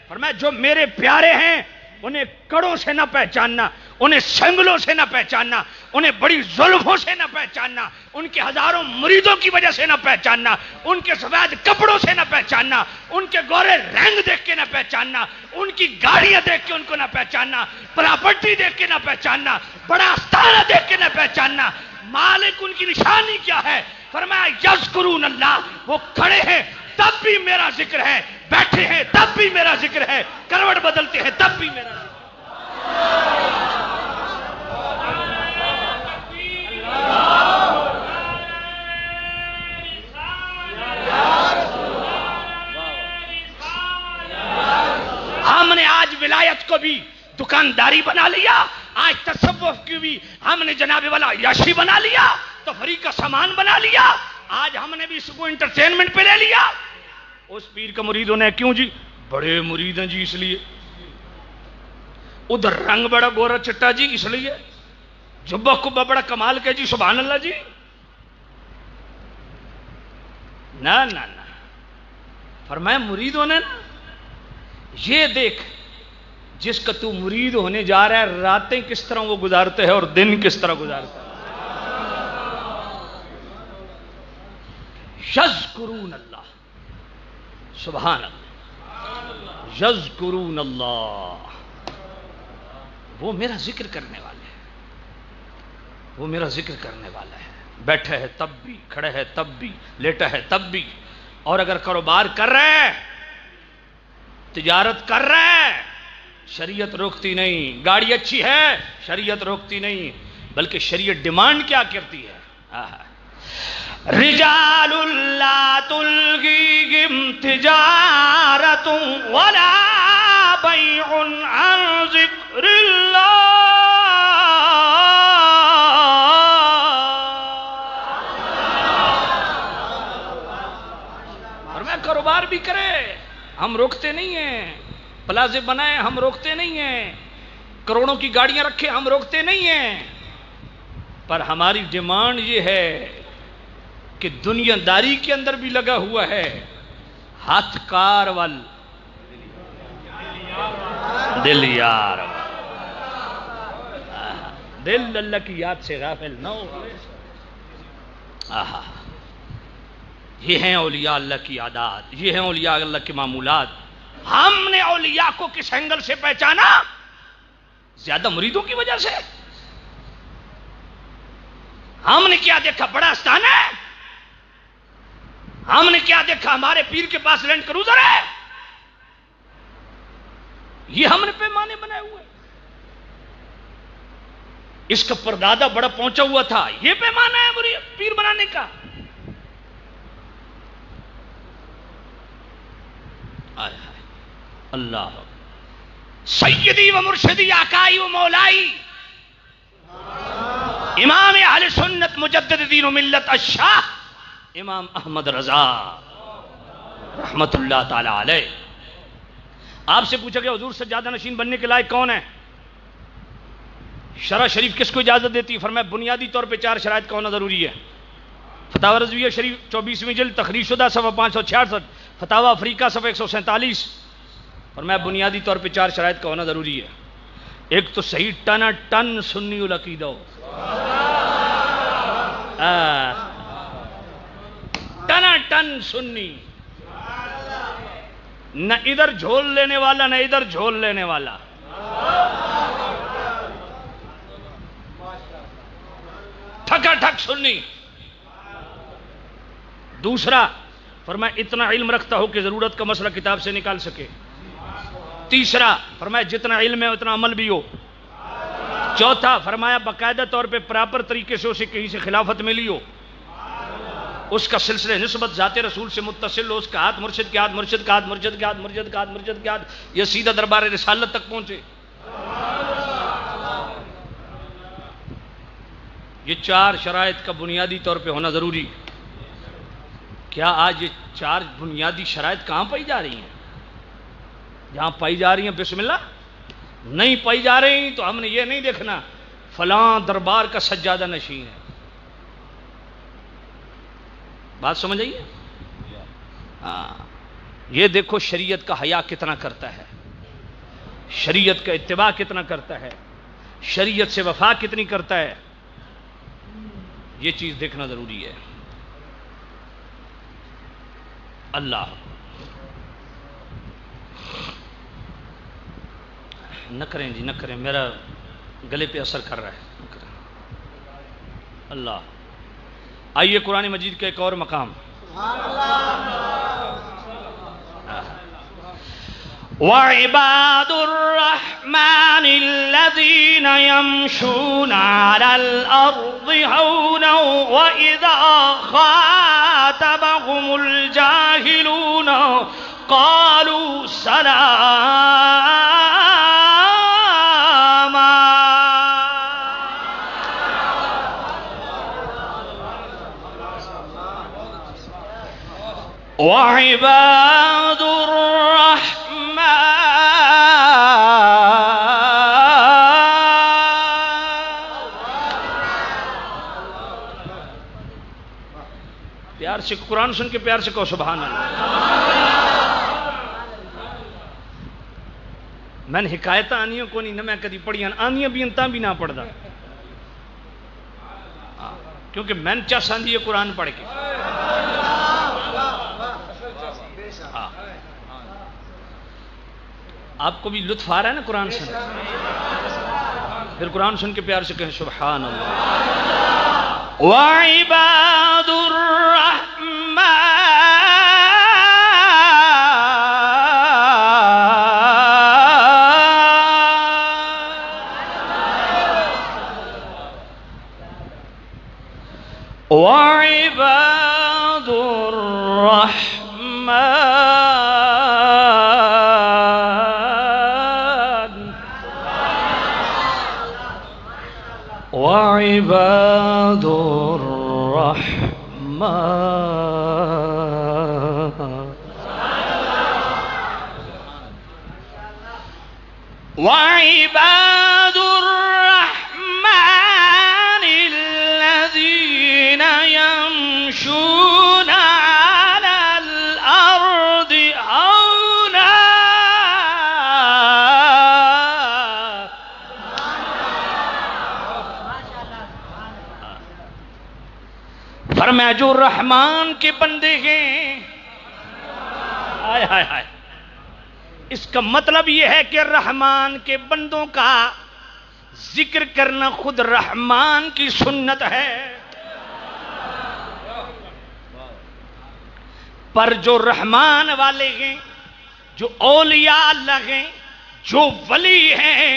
فرمایا جو میرے پیارے ہیں انہیں کڑوں سے نہ پہچاننا، انہیں سنگلوں سے نہ پہچاننا، انہیں بڑی زلفوں سے نہ پہچاننا، ان کے ہزاروں مریدوں کی وجہ سے نہ پہچاننا، ان کے سفید کپڑوں سے نہ پہچاننا، ان کے گورے رنگ دیکھ کے نہ پہچاننا، ان کی گاڑیاں دیکھ کے ان کو نہ پہچاننا، پراپرٹی دیکھ کے نہ پہچاننا، بڑا آستانہ دیکھ کے نہ پہچاننا، مالک ان کی نشانی کیا ہے، فرمایا یذکرون اللہ، وہ کھڑے ہیں تب بھی میرا ذکر ہے، بیٹھے ہیں تب بھی میرا ذکر ہے، کروٹ بدلتے ہیں تب بھی میرا ذکر ہم نے آج ولایت کو بھی دکانداری بنا لیا، آج تصوف کی بھی ہم نے جناب والا عیاشی بنا لیا، تفریح کا سامان بنا لیا، آج ہم نے بھی اس کو انٹرٹینمنٹ پہ لے لیا۔ اس پیر کا مرید ہونا ہے، کیوں جی؟ بڑے مرید ہیں جی اس لیے، ادھر رنگ بڑا گورا چٹا جی اس لیے، جبہ کبہ بڑا کمال کے جی سبحان اللہ جی، نہ نہ نہ، فرمایا مرید ہونا نا، یہ دیکھ جس کا تو مرید ہونے جا رہا ہے راتیں کس طرح وہ گزارتے ہیں اور دن کس طرح گزارتے ہیں۔ یذکرون اللہ، سبحان اللہ، یذکرون اللہ، وہ میرا ذکر کرنے والے ہیں، وہ میرا ذکر کرنے والا ہے، بیٹھا ہے تب بھی، کھڑا ہے تب بھی، لیٹا ہے تب بھی، اور اگر کاروبار کر رہے ہیں، تجارت کر رہے ہیں، شریعت روکتی نہیں. گاڑی اچھی ہے شریعت روکتی نہیں، بلکہ شریعت ڈیمانڈ کیا کرتی ہے؟ رجال لا تلہیہم تجارۃ ولا بیع عن ذکر اللہ. اور میں کاروبار بھی کرے ہم روکتے نہیں ہیں، پلازے بنائے ہم روکتے نہیں ہیں، کروڑوں کی گاڑیاں رکھے ہم روکتے نہیں ہیں، پر ہماری ڈیمانڈ یہ ہے کہ دنیا داری کے اندر بھی لگا ہوا ہے ہاتھ کار وال دل یار، دل اللہ کی یاد سے غافل نہ ہو. یہ ہیں اولیاء اللہ کی عادات، یہ ہیں اولیاء اللہ کے معمولات. ہم نے اولیاء کو کس اینگل سے پہچانا؟ زیادہ مریدوں کی وجہ سے. ہم نے کیا دیکھا بڑا آستان ہے؟ ہم نے کیا دیکھا ہمارے پیر کے پاس لینڈ کروزر ہے؟ یہ ہم نے پیمانے بنائے ہوئے. اس کا پردادا بڑا پہنچا ہوا تھا، یہ پیمانہ ہے پیر بنانے کا. اللہ سیدی و مرشدی آقائی و مولائی امام اہل سنت مجدد دین و ملت الشاہ امام احمد رضا رحمت اللہ تعالی علیہ. آپ سے پوچھا کہ حضور سجادہ نشین بننے کے لائق کون ہے؟ شرع شریف کس کو اجازت دیتی؟ فرمایا بنیادی طور پہ 4 شرائط کا ہونا ضروری ہے. فتاوی رضویہ شریف 24ویں جلد تخریج شدہ صفحہ 566، فتاوی افریقہ صفحہ 147. فرمایا بنیادی طور پہ 4 شرائط کا ہونا ضروری ہے. ایک تو صحیح ٹنا ٹن سنی العقیدہ ہو، ٹنا ٹن سنی، نہ ادھر جھول لینے والا نہ ادھر جھول لینے والا. ٹھکا ٹھک سنی. دوسرا فرمایا اتنا علم رکھتا ہو کہ ضرورت کا مسئلہ کتاب سے نکال سکے. تیسرا فرمایا جتنا علم ہے اتنا عمل بھی ہو. چوتھا فرمایا باقاعدہ طور پہ پراپر طریقے سے اسے کہیں سے خلافت ملی ہو، اس کا سلسلہ نسبت ذات رسول سے متصل ہو، اس کا ہاتھ مرشد کے ہاتھ، مرشد کا ہاتھ مرشد کے ہاتھ، مرشد کا ہاتھ مرشد کے ہاتھ، یہ سیدھا دربار رسالت تک پہنچے. یہ 4 شرائط کا بنیادی طور پہ ہونا ضروری. کیا آج یہ 4 بنیادی شرائط کہاں پائی جا رہی ہیں؟ جہاں پائی جا رہی ہیں بسم اللہ، نہیں پائی جا رہی تو ہم نے یہ نہیں دیکھنا فلاں دربار کا سجادہ نشین ہے. بات سمجھ آئیے؟ یہ دیکھو شریعت کا حیا کتنا کرتا ہے، شریعت کا اتباع کتنا کرتا ہے، شریعت سے وفا کتنی کرتا ہے. یہ چیز دیکھنا ضروری ہے. اللہ نہ کریں جی، نہ کریں، میرا گلے پہ اثر کر رہا ہے. اللہ. آئیے قرآن مجید کا ایک اور مقام. وَعِبَادُ الرَّحْمَنِ الَّذِينَ يَمْشُونَ عَلَى الْأَرْضِ هَوْنًا وَإِذَا خَاطَبَهُمُ الْجَاهِلُونَ قَالُوا سَلَامًا. وعباد الرحمن پیار سے قرآن سن کے پیار سے کہو سبحان اللہ. میں نے حکایت آنیوں کو نہیں نہ میں کدی پڑھیاں آنیاں بھی انتا بھی نہ پڑھدا کیونکہ میں نے چاہ ساندھی ہے قرآن پڑھ کے. آپ کو بھی لطف آ رہا ہے نا قرآن سن؟ پھر قرآن سن کے پیار سے کہیں سبحان اللہ. وَعِبَادُ الرَّحْمَنِ وعباد الرحمن وعباد الرحمن وعباد الرحمن الذين يمشون على الأرض هونا فرمایا جو رحمان کے بندے ہیں، ہائے ہائے ہائے، اس کا مطلب یہ ہے کہ رحمان کے بندوں کا ذکر کرنا خود رحمان کی سنت ہے۔ پر جو رحمان والے ہیں، جو اولیاء اللہ ہیں، جو ولی ہیں،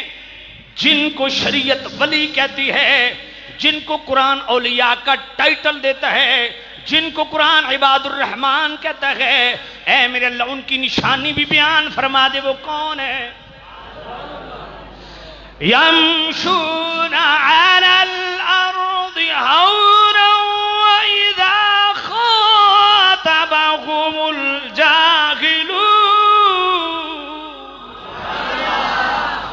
جن کو شریعت ولی کہتی ہے، جن کو قرآن اولیاء کا ٹائٹل دیتا ہے، جن کو قرآن عباد الرحمن کہتا ہے، اے میرے اللہ ان کی نشانی بھی بیان فرما دے، وہ کون ہے؟ یمشون علی الارض ہونا واذا خاطبهم الجاہلون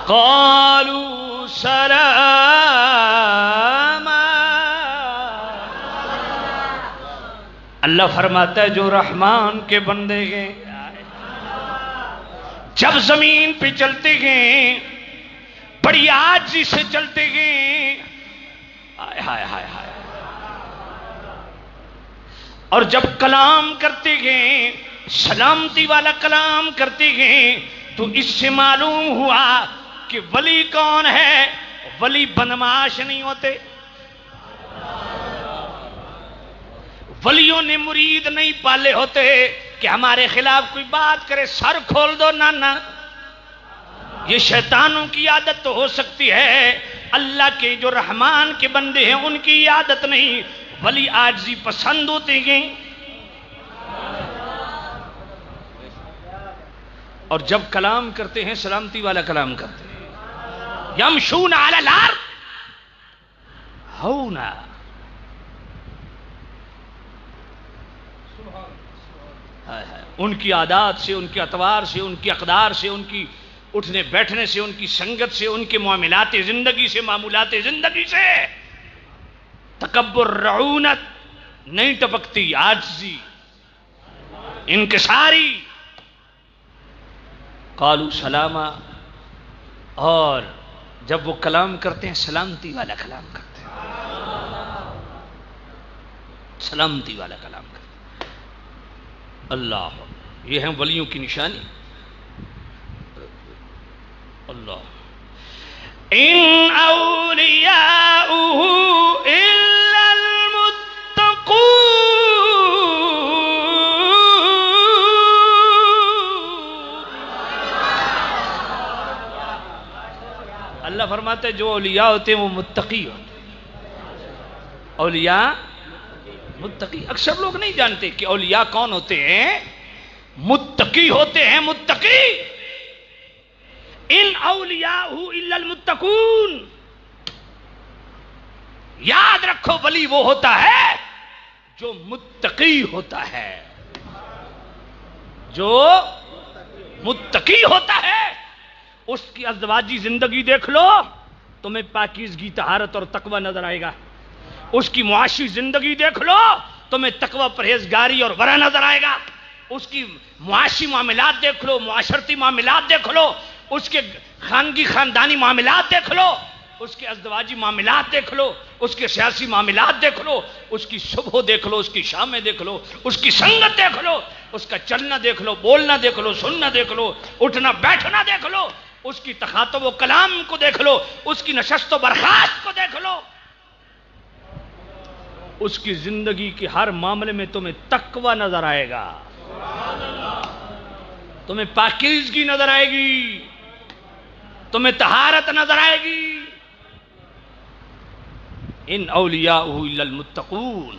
قالوا سلاما۔ اللہ فرماتا ہے جو رحمان کے بندے ہیں جب زمین پہ چلتے ہیں بڑی عاجزی سے چلتے ہیں، ہائے ہائے ہائے ہائے، اور جب کلام کرتے ہیں سلامتی والا کلام کرتے ہیں، تو اس سے معلوم ہوا کہ ولی کون ہے۔ ولی بدمعاش نہیں ہوتے، ولیوں نے مرید نہیں پالے ہوتے کہ ہمارے خلاف کوئی بات کرے سر کھول دو، نہ، یہ شیطانوں کی عادت تو ہو سکتی ہے، اللہ کے جو رحمان کے بندے ہیں ان کی عادت نہیں۔ ولی عاجزی پسند ہوتے ہیں، اور جب کلام کرتے ہیں سلامتی والا کلام کرتے ہیں۔ یمشون علی الارض ہونا، ان کی عادات سے، ان کے اطوار سے، ان کی اقدار سے، ان کی اٹھنے بیٹھنے سے، ان کی سنگت سے، ان کے معاملات زندگی سے، معمولات زندگی سے تکبر، رعونت نہیں ٹپکتی، عاجزی، انکساری۔ قالوا سلاما، اور جب وہ کلام کرتے ہیں سلامتی والا کلام کرتے ہیں، سلامتی والا کلام کرتے ہیں۔ اللہ، یہ ہیں ولیوں کی نشانی۔ اللہ، ان اولیاؤہ الا المتقون۔ اللہ فرماتے ہیں جو اولیاء ہوتے ہیں وہ متقی ہوتے ہیں۔ اولیاء متقی، اکثر لوگ نہیں جانتے کہ اولیاء کون ہوتے ہیں۔ متقی ہوتے ہیں، متقی۔ ان اولیاءہ الا المتقون، یاد رکھو ولی وہ ہوتا ہے جو متقی ہوتا ہے، جو متقی ہوتا ہے۔ اس کی ازدواجی زندگی دیکھ لو، تمہیں پاکیزگی، طہارت اور تقوی نظر آئے گا۔ اس کی معاشی زندگی دیکھ لو، تمہیں تقوی، پرہیزگاری اور ورع نظر آئے گا۔ اس کی معاشی معاملات دیکھ لو، معاشرتی معاملات دیکھ لو، اس کے خانگی خاندانی معاملات دیکھ لو، اس کے ازدواجی معاملات دیکھ لو، اس کے سیاسی معاملات دیکھ لو، اس کی صبح دیکھ لو، اس کی شامیں دیکھ لو، اس کی سنگت دیکھ لو، اس کا چلنا دیکھ لو، بولنا دیکھ لو، سننا دیکھ لو، اٹھنا بیٹھنا دیکھ لو، اس کی تخاطب و کلام کو دیکھ لو، اس کی نشست و برخاست کو دیکھ لو۔ اس کی زندگی کے ہر معاملے میں تمہیں تقوی نظر آئے گا، تمہیں پاکیزگی نظر آئے گی، تمہیں طہارت نظر آئے گی۔ ان اولیاءہ الا المتقون،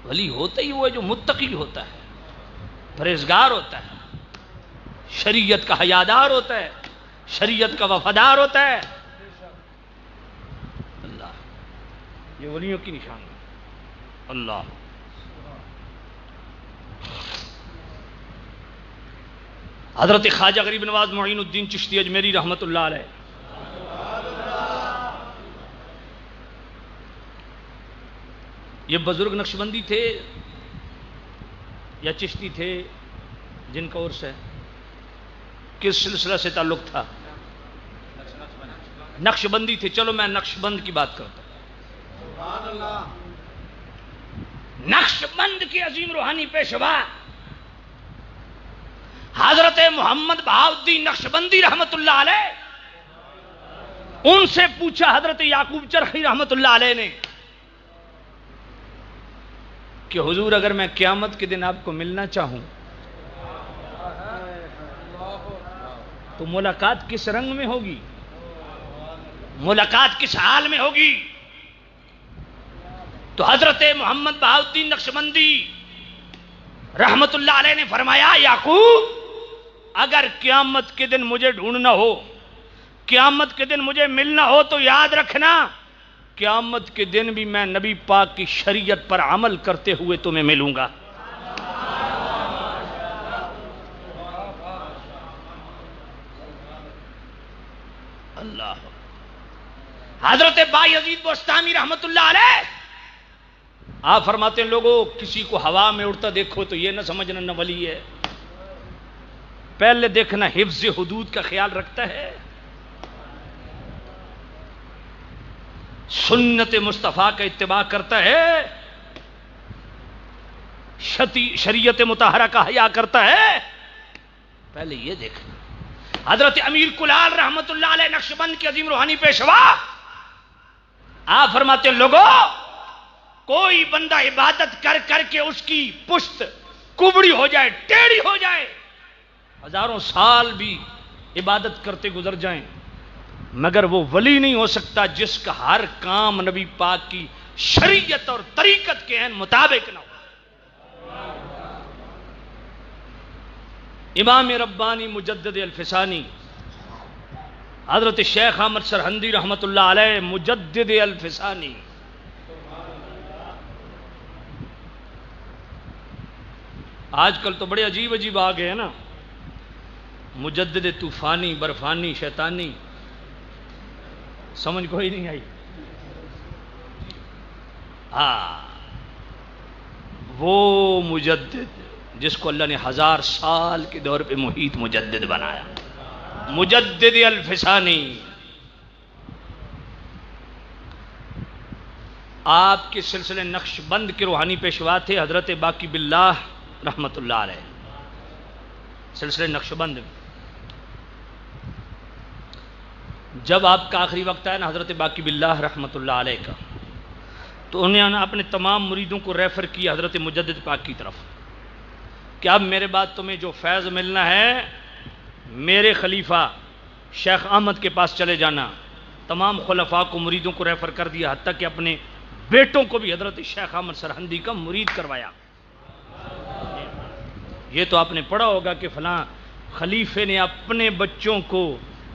ولی ہوتا ہی وہ ہے جو متقی ہوتا ہے، پرہیزگار ہوتا ہے، شریعت کا حیادار ہوتا ہے، شریعت کا وفادار ہوتا ہے۔ اللہ، یہ ولیوں کی نشانی ہے۔ اللہ، حضرت خواجہ غریب نواز معین الدین چشتی اجمیری رحمت اللہ علیہ، یہ بزرگ نقشبندی تھے یا چشتی تھے جن کا عرس ہے؟ کس سلسلہ سے تعلق تھا؟ نقشبندی تھے۔ چلو میں نقشبند کی بات کرتا ہوں۔ نقشبند کے عظیم روحانی پیشوا حضرت محمد بہاؤالدین نقشبندی رحمت اللہ علیہ، ان سے پوچھا حضرت یعقوب چرخی رحمت اللہ علیہ نے کہ حضور اگر میں قیامت کے دن آپ کو ملنا چاہوں تو ملاقات کس رنگ میں ہوگی، ملاقات کس حال میں ہوگی؟ تو حضرت محمد بہاؤالدین نقشبندی رحمت اللہ علیہ نے فرمایا، یعقوب اگر قیامت کے دن مجھے ڈھونڈنا ہو، قیامت کے دن مجھے ملنا ہو تو یاد رکھنا قیامت کے دن بھی میں نبی پاک کی شریعت پر عمل کرتے ہوئے تمہیں ملوں گا۔ اللہ، حضرت بایزید بستامی رحمت اللہ علیہ آپ فرماتے ہیں لوگوں کسی کو ہوا میں اڑتا دیکھو تو یہ نہ سمجھنا نہ ولی ہے، پہلے دیکھنا حفظ حدود کا خیال رکھتا ہے، سنت مصطفیٰ کا اتباع کرتا ہے، شریعت مطہرہ کا حیا کرتا ہے، پہلے یہ دیکھنا۔ حضرت امیر کلال رحمت اللہ علیہ نقشبند کے عظیم روحانی پیشوا آپ فرماتے ہیں لوگوں کوئی بندہ عبادت کر کر کے اس کی پشت کبڑی ہو جائے، ٹیڑھی ہو جائے، ہزاروں سال بھی عبادت کرتے گزر جائیں، مگر وہ ولی نہیں ہو سکتا جس کا ہر کام نبی پاک کی شریعت اور طریقت کے مطابق نہ ہو۔ امام ربانی مجدد الفسانی حضرت شیخ احمد سرہندی رحمت اللہ علیہ مجدد الفسانی، آج کل تو بڑے عجیب عجیب آ گئے ہیں نا، مجدد طوفانی، برفانی، شیطانی، سمجھ کوئی نہیں آئی۔ ہاں، وہ مجدد جس کو اللہ نے 1000 سال کے دور پہ محیط مجدد بنایا، مجدد الفسانی، آپ کے سلسلے نقش بند کے روحانی پیشوا تھے حضرت باقی باللہ رحمت اللہ علیہ، سلسلے نقش بند۔ جب آپ کا آخری وقت آیا نا حضرت باقی باللہ رحمت اللہ علیہ کا، تو انہوں نے اپنے تمام مریدوں کو ریفر کیا حضرت مجدد پاک کی طرف کہ اب میرے بعد تمہیں جو فیض ملنا ہے میرے خلیفہ شیخ احمد کے پاس چلے جانا۔ تمام خلفاء کو مریدوں کو ریفر کر دیا، حتیٰ کہ اپنے بیٹوں کو بھی حضرت شیخ احمد سرہندی کا مرید کروایا۔ یہ تو آپ نے پڑھا ہوگا کہ فلاں خلیفے نے اپنے بچوں کو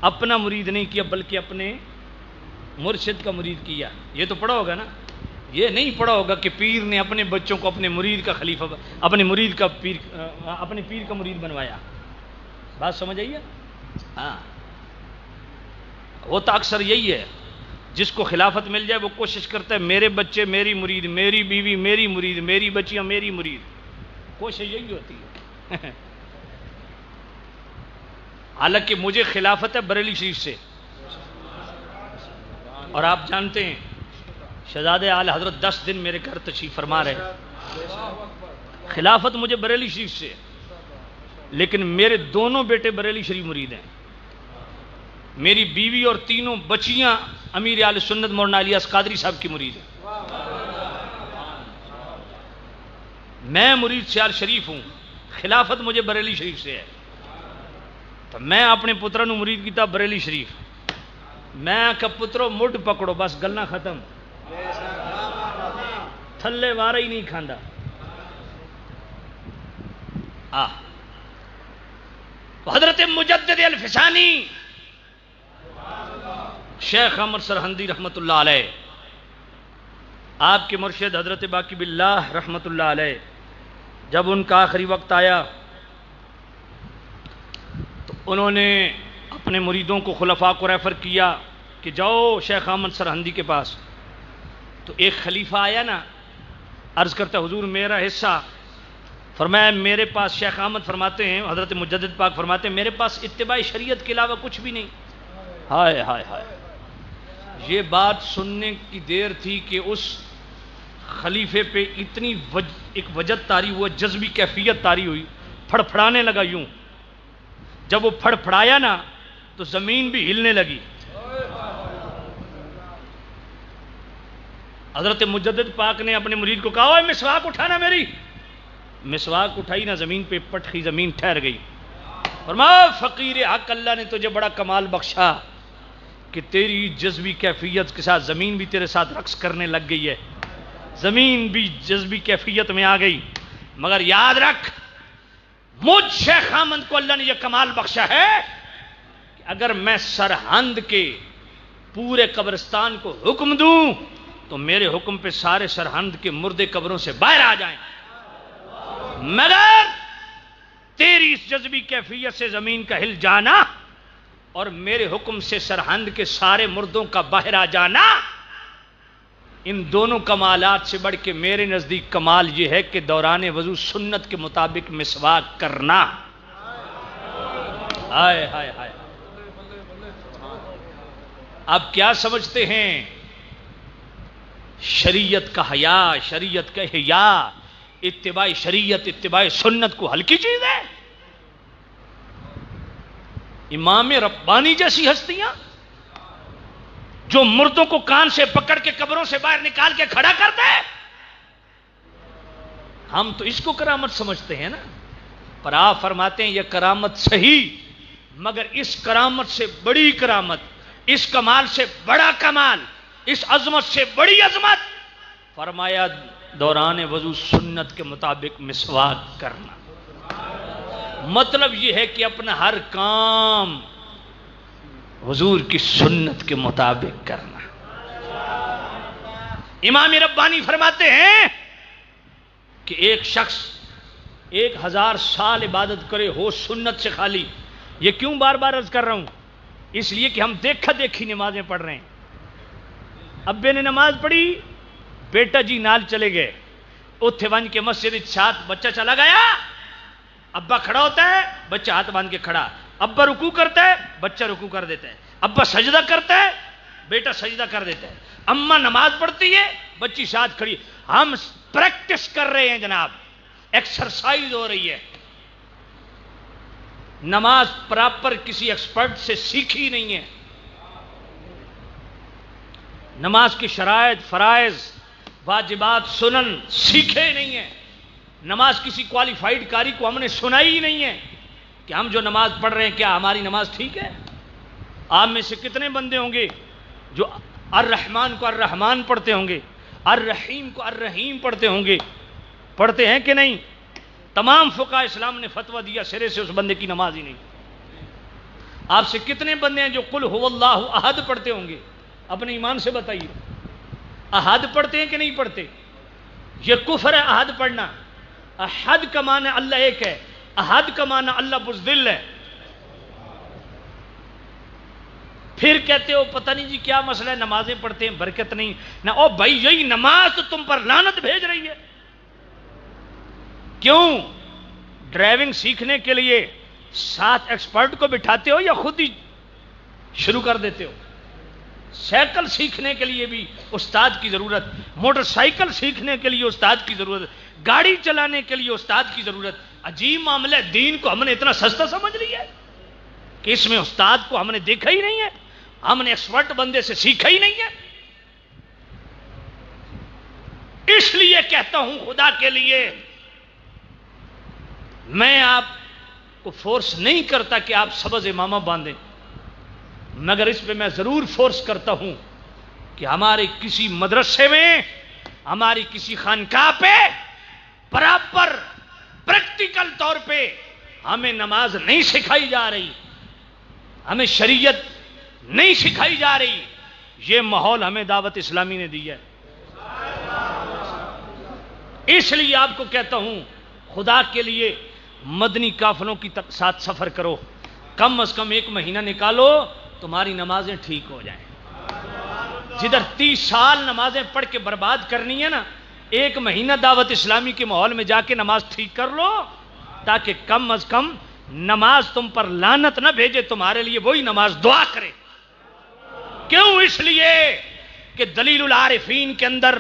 اپنا مرید نہیں کیا بلکہ اپنے مرشد کا مرید کیا، یہ تو پڑھا ہوگا نا۔ یہ نہیں پڑھا ہوگا کہ پیر نے اپنے بچوں کو اپنے مرید کا خلیفہ، اپنے مرید کا پیر، اپنے پیر کا مرید بنوایا۔ بات سمجھ آئیے؟ ہاں، وہ تو اکثر یہی ہے، جس کو خلافت مل جائے وہ کوشش کرتا ہے میرے بچے میری مرید، میری بیوی میری مرید، میری بچیاں میری مرید، کوشش یہی ہوتی ہے۔ حالانکہ مجھے خلافت ہے بریلی شریف سے، اور آپ جانتے ہیں شہزادے اعلی حضرت 10 دن میرے گھر تشریف فرما رہے، خلافت مجھے بریلی شریف سے، لیکن میرے دونوں بیٹے بریلی شریف مرید ہیں، میری بیوی اور تینوں بچیاں امیر اہل سنت مولانا الیاس قادری صاحب کی مرید ہیں۔ میں مرید سیال شریف ہوں، خلافت مجھے بریلی شریف سے ہے، تو میں اپنے پتروں نے مرید کیتا بریلی شریف، میں کہ پترو مڈ پکڑو بس گلنا ختم، تھلے وارا ہی نہیں کھاندا، حضرت مجدد الفسانی شیخ احمد سرہندی رحمت اللہ علیہ، آپ کے مرشد حضرت باقی باللہ رحمت اللہ علیہ، جب ان کا آخری وقت آیا تو انہوں نے اپنے مریدوں کو، خلفاء کو ریفر کیا کہ جاؤ شیخ احمد سرہندی کے پاس۔ تو ایک خلیفہ آیا نا، عرض کرتا حضور میرا حصہ، فرمایا میرے پاس، شیخ احمد فرماتے ہیں، حضرت مجدد پاک فرماتے ہیں میرے پاس اتباع شریعت کے علاوہ کچھ بھی نہیں۔ ہائے ہائے ہائے، یہ بات سننے کی دیر تھی کہ اس خلیفے پہ اتنی ایک وجد طاری ہوا، جذبی کیفیت طاری ہوئی، پھڑ پھڑانے لگا یوں۔ جب وہ پھڑ پھڑایا نا تو زمین بھی ہلنے لگی۔ حضرت مجدد پاک نے اپنے مرید کو کہا اوے مسواک اٹھانا میری، مسواک اٹھائی نا، زمین پہ پٹکی، زمین ٹھہر گئی۔ فرمایا فقیر حق، اللہ نے تجھے بڑا کمال بخشا کہ تیری جذبی کیفیت کے ساتھ زمین بھی تیرے ساتھ رقص کرنے لگ گئی ہے، زمین بھی جذبی کیفیت میں آ گئی، مگر یاد رکھ مجھ شیخ احمد کو اللہ نے یہ کمال بخشا ہے کہ اگر میں سرہند کے پورے قبرستان کو حکم دوں تو میرے حکم پہ سارے سرہند کے مردے قبروں سے باہر آ جائیں، مگر تیری اس جذبی کیفیت سے زمین کا ہل جانا اور میرے حکم سے سرہند کے سارے مردوں کا باہر آ جانا، ان دونوں کمالات سے بڑھ کے میرے نزدیک کمال یہ ہے کہ دوران وضو سنت کے مطابق مسواک کرنا۔ ہائے ہائے ہائے، آپ کیا سمجھتے ہیں شریعت کا حیا، شریعت کا احیا، اتباع شریعت، اتباع سنت کو ہلکی چیز ہے؟ امام ربانی جیسی ہستیاں جو مردوں کو کان سے پکڑ کے قبروں سے باہر نکال کے کھڑا کرتے ہیں، ہم تو اس کو کرامت سمجھتے ہیں نا، پر آپ فرماتے ہیں یہ کرامت صحیح، مگر اس کرامت سے بڑی کرامت، اس کمال سے بڑا کمال، اس عظمت سے بڑی عظمت، فرمایا دوران وضو سنت کے مطابق مسواک کرنا۔ مطلب یہ ہے کہ اپنا ہر کام حضور کی سنت کے مطابق کرنا۔ امام ربانی فرماتے ہیں کہ ایک شخص 1000 سال عبادت کرے ہو سنت سے خالی، یہ کیوں بار بار عرض کر رہا ہوں؟ اس لیے کہ ہم دیکھا دیکھی نمازیں پڑھ رہے ہیں۔ ابے نے نماز پڑھی، بیٹا جی نال چلے گئے، اتھے ون کے مسجد ساتھ بچہ چلا گیا، ابا کھڑا ہوتا ہے، بچہ ہاتھ باندھ کے کھڑا، ابا رکوع کرتا ہے، بچہ رکوع کر دیتا ہے، ابا سجدہ کرتا ہے، بیٹا سجدہ کر دیتا ہے، اماں نماز پڑھتی ہے، بچی ساتھ کھڑی، ہم پریکٹس کر رہے ہیں جناب، ایکسرسائز ہو رہی ہے۔ نماز پراپر کسی ایکسپرٹ سے سیکھی نہیں ہے، نماز کی شرائط، فرائض، واجبات، سنن سیکھے نہیں ہیں، نماز کسی کوالیفائیڈ قاری کو ہم نے سنائی ہی نہیں ہے کہ ہم جو نماز پڑھ رہے ہیں کیا ہماری نماز ٹھیک ہے؟ آپ میں سے کتنے بندے ہوں گے جو الرحمن کو الرحمن پڑھتے ہوں گے، الرحیم کو الرحیم پڑھتے ہوں گے؟ پڑھتے ہیں کہ نہیں؟ تمام فقہاء اسلام نے فتویٰ دیا سرے سے اس بندے کی نماز ہی نہیں۔ آپ سے کتنے بندے ہیں جو قل هو اللہ احد پڑھتے ہوں گے؟ اپنے ایمان سے بتائیے، احد پڑھتے ہیں کہ نہیں پڑھتے؟ یہ کفر ہے احد پڑھنا۔ احد کا معنی اللہ ایک ہے، احد کا معنی اللہ بزدل ہے۔ پھر کہتے ہو پتہ نہیں جی کیا مسئلہ ہے، نمازیں پڑھتے ہیں برکت نہیں نہ، او بھائی یہی نماز تو تم پر لعنت بھیج رہی ہے۔ کیوں؟ ڈرائیونگ سیکھنے کے لیے ساتھ ایکسپرٹ کو بٹھاتے ہو یا خود ہی شروع کر دیتے ہو؟ سائیکل سیکھنے کے لیے بھی استاد کی ضرورت، موٹر سائیکل سیکھنے کے لیے استاد کی ضرورت، گاڑی چلانے کے لیے استاد کی ضرورت۔ عجیب معاملہ ہے، دین کو ہم نے اتنا سستا سمجھ لیا ہے کہ اس میں استاد کو ہم نے دیکھا ہی نہیں ہے، ہم نے ایکسپرٹ بندے سے سیکھا ہی نہیں ہے۔ اس لیے کہتا ہوں خدا کے لیے، میں آپ کو فورس نہیں کرتا کہ آپ سبز امامہ باندھیں، مگر اس پہ میں ضرور فورس کرتا ہوں کہ ہمارے کسی مدرسے میں، ہماری کسی خانقاہ پہ پراپر پریکٹیکل طور پہ ہمیں نماز نہیں سکھائی جا رہی، ہمیں شریعت نہیں سکھائی جا رہی، یہ ماحول ہمیں دعوت اسلامی نے دی ہے۔ اس لیے آپ کو کہتا ہوں خدا کے لیے مدنی قافلوں کی ساتھ سفر کرو، کم از کم 1 مہینہ نکالو، تمہاری نمازیں ٹھیک ہو جائیں۔ جدھر 30 سال نمازیں پڑھ کے برباد کرنی ہے نا، 1 مہینہ دعوت اسلامی کے ماحول میں جا کے نماز ٹھیک کر لو، تاکہ کم از کم نماز تم پر لعنت نہ بھیجے، تمہارے لیے وہی نماز دعا کرے۔ کیوں؟ اس لیے کہ دلیل العارفین کے اندر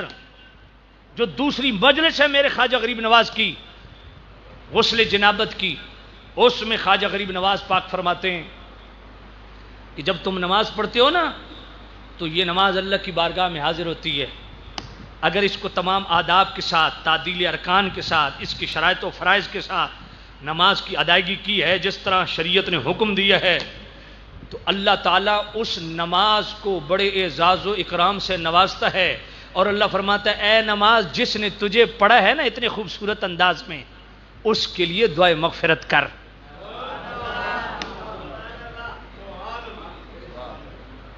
جو دوسری مجلس ہے میرے خواجہ غریب نواز کی، غسل جنابت کی، اس میں خواجہ غریب نواز پاک فرماتے ہیں کہ جب تم نماز پڑھتے ہو نا تو یہ نماز اللہ کی بارگاہ میں حاضر ہوتی ہے، اگر اس کو تمام آداب کے ساتھ، تعدیل ارکان کے ساتھ، اس کی شرائط و فرائض کے ساتھ نماز کی ادائیگی کی ہے جس طرح شریعت نے حکم دیا ہے، تو اللہ تعالیٰ اس نماز کو بڑے اعزاز و اکرام سے نوازتا ہے، اور اللہ فرماتا ہے اے نماز جس نے تجھے پڑھا ہے نا اتنے خوبصورت انداز میں، اس کے لیے دعائے مغفرت کر۔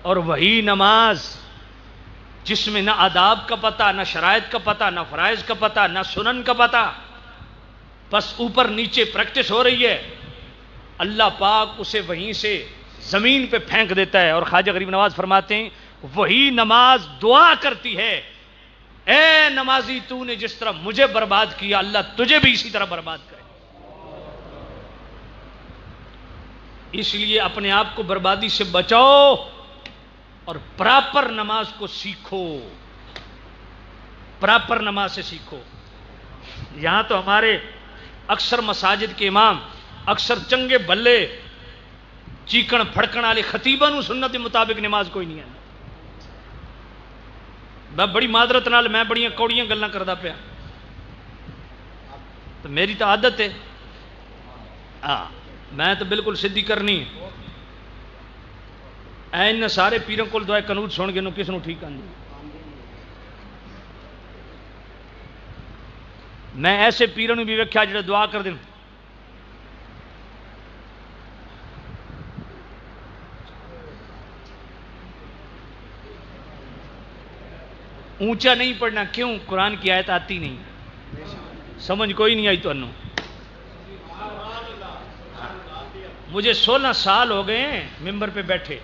اور وہی نماز جس میں نہ آداب کا پتہ، نہ شرائط کا پتہ، نہ فرائض کا پتہ، نہ سنن کا پتہ، بس اوپر نیچے پریکٹس ہو رہی ہے، اللہ پاک اسے وہیں سے زمین پہ پھینک دیتا ہے، اور خواجہ غریب نواز فرماتے ہیں وہی نماز دعا کرتی ہے اے نمازی تو نے جس طرح مجھے برباد کیا، اللہ تجھے بھی اسی طرح برباد کرے۔ اس لیے اپنے آپ کو بربادی سے بچاؤ اور پراپر نماز کو سیکھو، پراپر نماز سے سیکھو۔ یہاں تو ہمارے اکثر مساجد کے امام اکثر چنگے بھلے چیکن پھڑکن والے خطیباں سنت کے مطابق نماز کوئی نہیں ہے۔ میں بڑی معذرت نال میں بڑیاں کوڑیاں گلاں کردا پیا، تو میری تو عادت ہے، میں تو بالکل سیدھی کرنی این سارے پیروں کو دعائے قنوت سن کے کس نو ٹھیک آندی۔ میں ایسے پیروں نے بھی ویکھیا جڑے دعا کر دیں اونچا نہیں پڑھنا، کیوں؟ قرآن کی آیت آتی نہیں، سمجھ کوئی نہیں آئی تو انہوں۔ مجھے 16 سال ہو گئے ہیں ممبر پہ بیٹھے،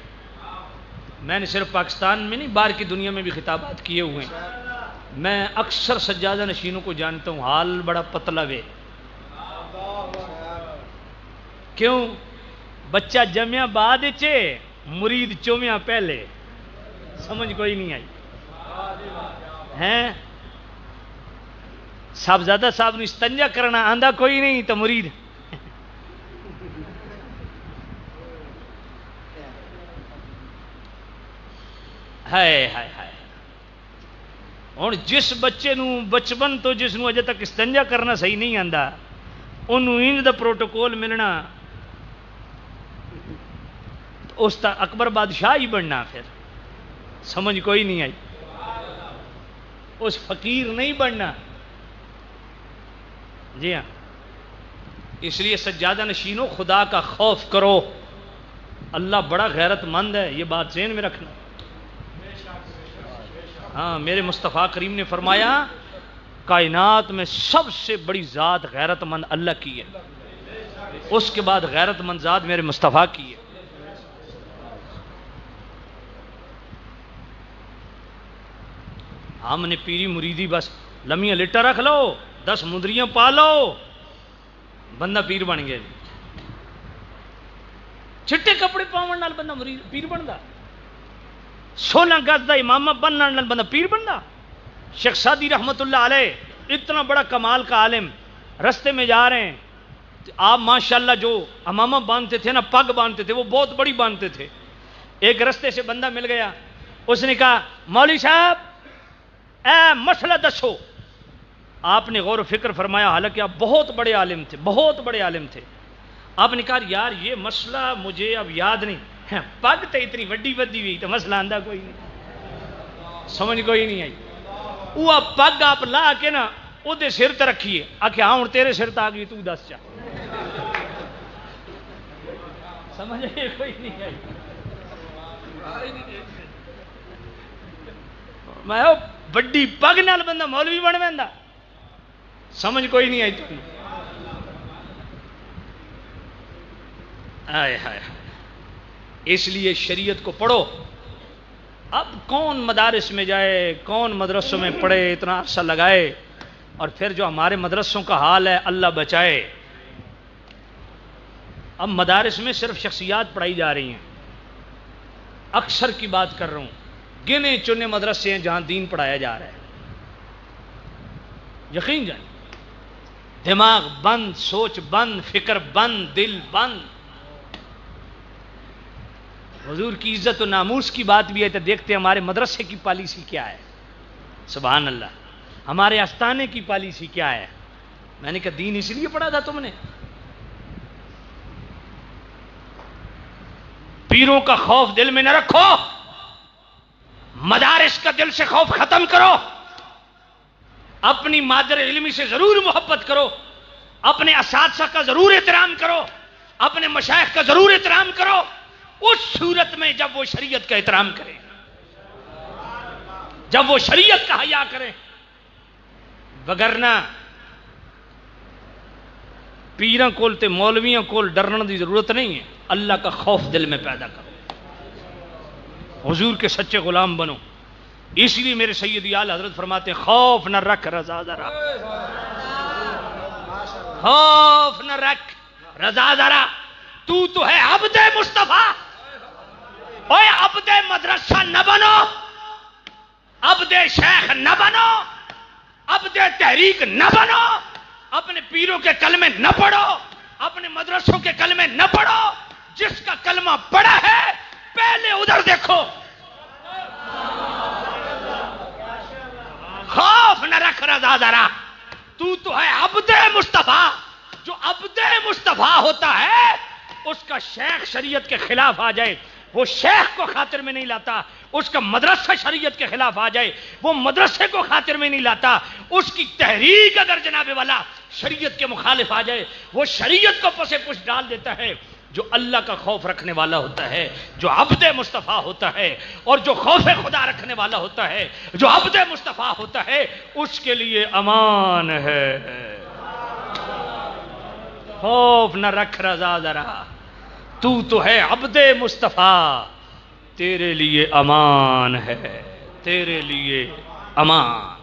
میں نے صرف پاکستان میں نہیں باہر کی دنیا میں بھی خطابات کیے ہوئے ہیں، میں اکثر سجادہ نشینوں کو جانتا ہوں، حال بڑا پتلا وے۔ کیوں؟ بچہ جمعہ بعد چے مرید چومیاں پہلے، سمجھ کوئی نہیں آئی ہیں؟ صاحبزادہ صاحب نے استنجا کرنا آندہ کوئی نہیں تو مرید ہائے ہائے ہائے۔ اور جس بچے نو بچپن تو جس نو اجے تک استنجا کرنا صحیح نہیں آندا انہوں انج دا پروٹوکول ملنا، اس تا اکبر بادشاہ ہی بننا، پھر سمجھ کوئی نہیں آئی، اس فقیر نہیں بننا۔ جی ہاں، اس لیے سجادہ نشینوں خدا کا خوف کرو، اللہ بڑا غیرت مند ہے، یہ بات ذہن میں رکھنا۔ ہاں، میرے مصطفیٰ کریم نے فرمایا کائنات میں سب سے بڑی ذات غیرت مند اللہ کی ہے، اس کے بعد غیرت مند ذات میرے مصطفیٰ کی ہے۔ ہم نے پیری مریدی بس لمیاں لٹا رکھ لو، 10 مندریاں پا لو، بندہ پیر بن گیا۔ چٹے کپڑے پاون نال بندہ پیر بندا، 16 گز دا امامہ بننے نال بندہ پیر بندا۔ شیخ سعدی رحمت اللہ علیہ اتنا بڑا کمال کا عالم، رستے میں جا رہے ہیں، آپ ماشاءاللہ جو امامہ باندھتے تھے نا، پگ باندھتے تھے، وہ بہت بڑی باندھتے تھے۔ ایک رستے سے بندہ مل گیا، اس نے کہا مولوی صاحب اے مسئلہ دسو۔ آپ نے غور و فکر فرمایا، حالانکہ آپ بہت بڑے عالم تھے، بہت بڑے عالم تھے۔ آپ نے کہا یار یہ مسئلہ مجھے اب یاد نہیں، پگ تو اتنی وڈی بدی ہوئی تو مسئلہ آندہ کوئی نہیں، سمجھ کوئی نہیں آئی۔ وہ پگ آپ لا کے نا وہ سر تے رکھیے، آکھے ہاں ہوں تیرے سر تے آ گئی، تو دس چا۔ سمجھ آئی کوئی نہیں آئی؟ میں بڑی پگ نال بندہ مولوی بن ویندا، سمجھ کوئی نہیں آئی تھی؟ آئے ہائے، اس لیے شریعت کو پڑھو۔ اب کون مدارس میں جائے، کون مدرسوں میں پڑھے، اتنا عرصہ لگائے، اور پھر جو ہمارے مدرسوں کا حال ہے اللہ بچائے۔ اب مدارس میں صرف شخصیات پڑھائی جا رہی ہیں، اکثر کی بات کر رہا ہوں، گنے چنے مدرسے ہیں جہاں دین پڑھایا جا رہا ہے، یقین جائیں، دماغ بند، سوچ بند، فکر بند، دل بند۔ حضور کی عزت و ناموس کی بات بھی ہے تو دیکھتے ہیں ہمارے مدرسے کی پالیسی کیا ہے۔ سبحان اللہ، ہمارے آستانے کی پالیسی کیا ہے؟ میں نے کہا دین اس لیے پڑھا تھا تم نے؟ پیروں کا خوف دل میں نہ رکھو، مدارس کا دل سے خوف ختم کرو، اپنی مادر علمی سے ضرور محبت کرو، اپنے اساتذہ کا ضرور احترام کرو، اپنے مشائخ کا ضرور احترام کرو، اس صورت میں جب وہ شریعت کا احترام کریں، جب وہ شریعت کا حیا کریں، وگرنہ پیراں کول تے مولویاں کول ڈرن دی ضرورت نہیں ہے، اللہ کا خوف دل میں پیدا کرو، حضور کے سچے غلام بنو۔ اس لیے میرے سیدی اعلی حضرت فرماتے ہیں خوف نہ رکھ رضا ذرا، خوف نہ رکھ رضا ذرا، تو ہے عبد مصطفیٰ، اوے عبد مدرسہ نہ بنو، عبد شیخ نہ بنو، عبد تحریک نہ بنو، اپنے پیروں کے کلمے نہ پڑھو، اپنے مدرسوں کے کلمے نہ پڑھو، جس کا کلمہ پڑھا ہے پہلے ادھر دیکھو، خوف نہ رکھ رضا ذرا، تو ہے عبد مصطفیٰ۔ جو عبد مصطفیٰ ہوتا ہے اس کا شیخ شریعت کے خلاف آ جائے وہ شیخ کو خاطر میں نہیں لاتا، اس کا مدرسہ شریعت کے خلاف آ جائے وہ مدرسے کو خاطر میں نہیں لاتا، اس کی تحریک اگر جناب والا شریعت کے مخالف آ جائے وہ شریعت کو پسے پش ڈال دیتا ہے۔ جو اللہ کا خوف رکھنے والا ہوتا ہے، جو عبد مصطفیٰ ہوتا ہے، اور جو خوف خدا رکھنے والا ہوتا ہے، جو عبد مصطفیٰ ہوتا ہے، اس کے لیے امان ہے۔ خوف نہ رکھ رضا ذرا، تو ہے عبد مصطفیٰ، تیرے لیے امان ہے، تیرے لیے امان۔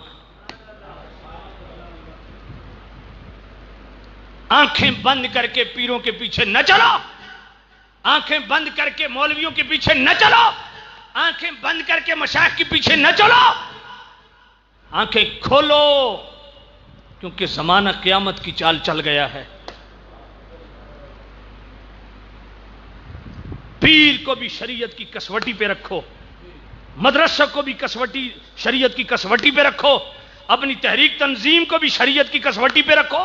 آنکھیں بند کر کے پیروں کے پیچھے نہ چلو، آنکھیں بند کر کے مولویوں کے پیچھے نہ چلو، آنکھیں بند کر کے مشائخ کے پیچھے نہ چلو، آنکھیں کھولو، کیونکہ زمانہ قیامت کی چال چل گیا ہے۔ پیر کو بھی شریعت کی کسوٹی پہ رکھو، مدرسہ کو بھی کسوٹی شریعت کی کسوٹی پہ رکھو، اپنی تحریک تنظیم کو بھی شریعت کی کسوٹی پہ رکھو۔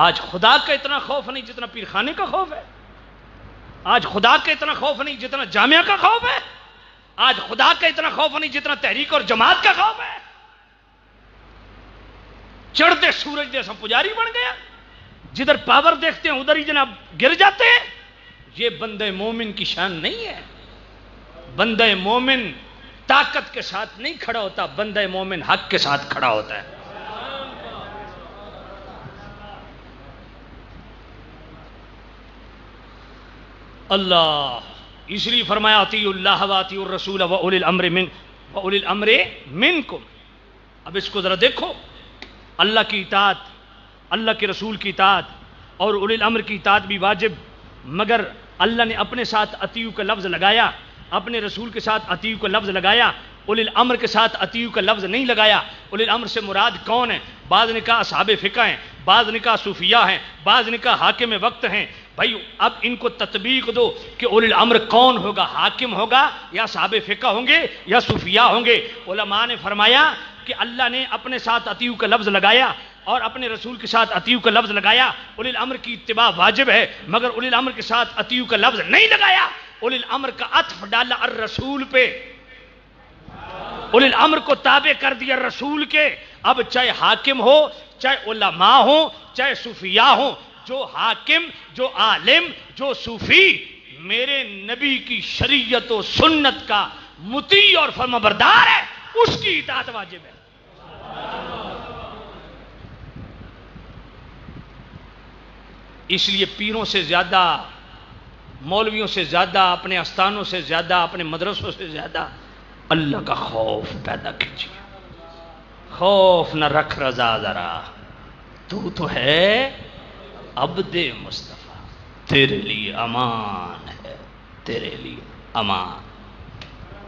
آج خدا کا اتنا خوف نہیں جتنا پیر خانے کا خوف ہے، آج خدا کا اتنا خوف نہیں جتنا جامعہ کا خوف ہے، آج خدا کا اتنا خوف نہیں جتنا تحریک اور جماعت کا خوف ہے۔ چڑھتے سورج جیسا پجاری بن گیا، جدھر پاور دیکھتے ہیں ادھر ہی جناب گر جاتے ہیں۔ یہ بندہ مومن کی شان نہیں ہے۔ بندہ مومن طاقت کے ساتھ نہیں کھڑا ہوتا، بندہ مومن حق کے ساتھ کھڑا ہوتا ہے۔ اللہ اس لیے فرمایا اطیعوا اللہ واطیعوا الرسول واولی الامر منکم۔ اب اس کو ذرا دیکھو، اللہ کی اطاعت، اللہ کے رسول کی اطاعت اور اولی الامر کی اطاعت بھی واجب، مگر اللہ نے اپنے ساتھ اطیعوا کا لفظ لگایا، اپنے رسول کے ساتھ اطیعوا کا لفظ لگایا، اولی الامر کے ساتھ اطیعوا کا لفظ نہیں لگایا۔ اولی الامر سے مراد کون ہے؟ بعض نے کہا اصحاب فقہ ہیں، بعض نے کہا صوفیاء ہیں، بعض نے کہا حاکم وقت ہیں۔ بھائی اب ان کو تطبیق دو کہ اولی الامر کون ہوگا، حاکم ہوگا یا صحابہ فقہ ہوں گے یا صوفیاء ہوں گے؟ علماء نے فرمایا کہ اللہ نے اپنے ساتھ اطیعوا کا لفظ لگایا اور اپنے رسول کے ساتھ اطیعوا کا لفظ لگایا۔ اولی الامر کی اتباع واجب ہے، مگر اولی الامر کے ساتھ اطیعوا کا لفظ نہیں لگایا۔ اولی الامر کا عطف ڈالا الرسول پہ، اولی الامر کو تابع کر دیا رسول کے۔ اب چاہے حاکم ہو، چاہے علماء ہوں، چاہے صوفیاء ہوں، جو حاکم، جو عالم، جو صوفی میرے نبی کی شریعت و سنت کا مطیع اور فرمانبردار ہے، اس کی اطاعت واجب ہے۔ اس لیے پیروں سے زیادہ، مولویوں سے زیادہ، اپنے استانوں سے زیادہ، اپنے مدرسوں سے زیادہ اللہ کا خوف پیدا کیجیے۔ خوف نہ رکھ رضا ذرا، تو ہے عبد مصطفیٰ، تیرے لیے امان ہے، تیرے لیے امان۔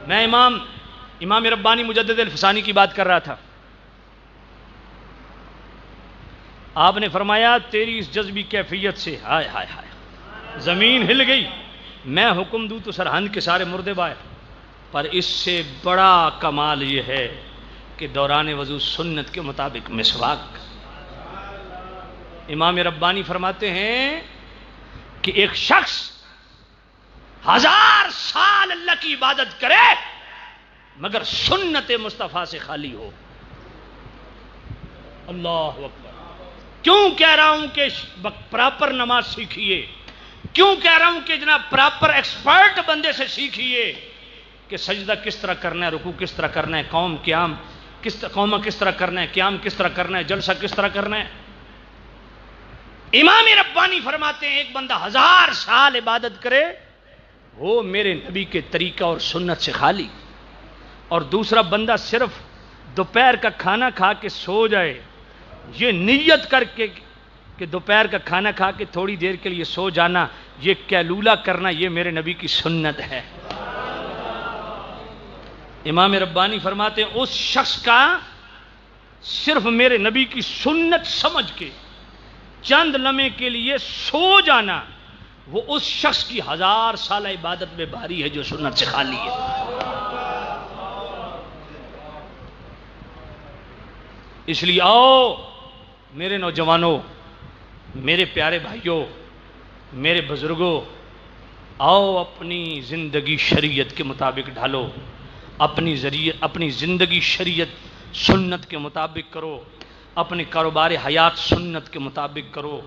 میں امام ربانی مجدد الفسانی کی بات کر رہا تھا۔ آپ نے فرمایا تیری اس جذبی کیفیت سے ہائے ہائے ہائے زمین ہل گئی، میں حکم دوں تو سرہند کے سارے مردے باہر، پر اس سے بڑا کمال یہ ہے کہ دوران وضو سنت کے مطابق مسواک۔ امام ربانی فرماتے ہیں کہ ایک شخص 1000 سال اللہ کی عبادت کرے مگر سنت مصطفیٰ سے خالی ہو۔ اللہ اکبر۔ کیوں کہہ رہا ہوں کہ پراپر نماز سیکھیے، کیوں کہہ رہا ہوں کہ جناب پراپر ایکسپرٹ بندے سے سیکھیے کہ سجدہ کس طرح کرنا ہے، رکوع کس طرح کرنا ہے، قومہ کس طرح کرنا ہے، قیام کس طرح کرنا ہے، جلسہ کس طرح کرنا ہے۔ امام ربانی فرماتے ہیں ایک بندہ 1000 سال عبادت کرے وہ میرے نبی کے طریقہ اور سنت سے خالی، اور دوسرا بندہ صرف دوپہر کا کھانا کھا کے سو جائے، یہ نیت کر کے کہ دوپہر کا کھانا کھا کے تھوڑی دیر کے لیے سو جانا، یہ قیلولہ کرنا، یہ میرے نبی کی سنت ہے۔ امام ربانی فرماتے ہیں اس شخص کا صرف میرے نبی کی سنت سمجھ کے چند لمحے کے لیے سو جانا، وہ اس شخص کی 1000 سالہ عبادت میں بھاری ہے جو سنت سے خالی ہے۔ اس لیے آؤ میرے نوجوانوں، میرے پیارے بھائیوں، میرے بزرگوں، آؤ اپنی زندگی شریعت کے مطابق ڈھالو، اپنی زندگی شریعت سنت کے مطابق کرو، اپنے کاروبار حیات سنت کے مطابق کرو،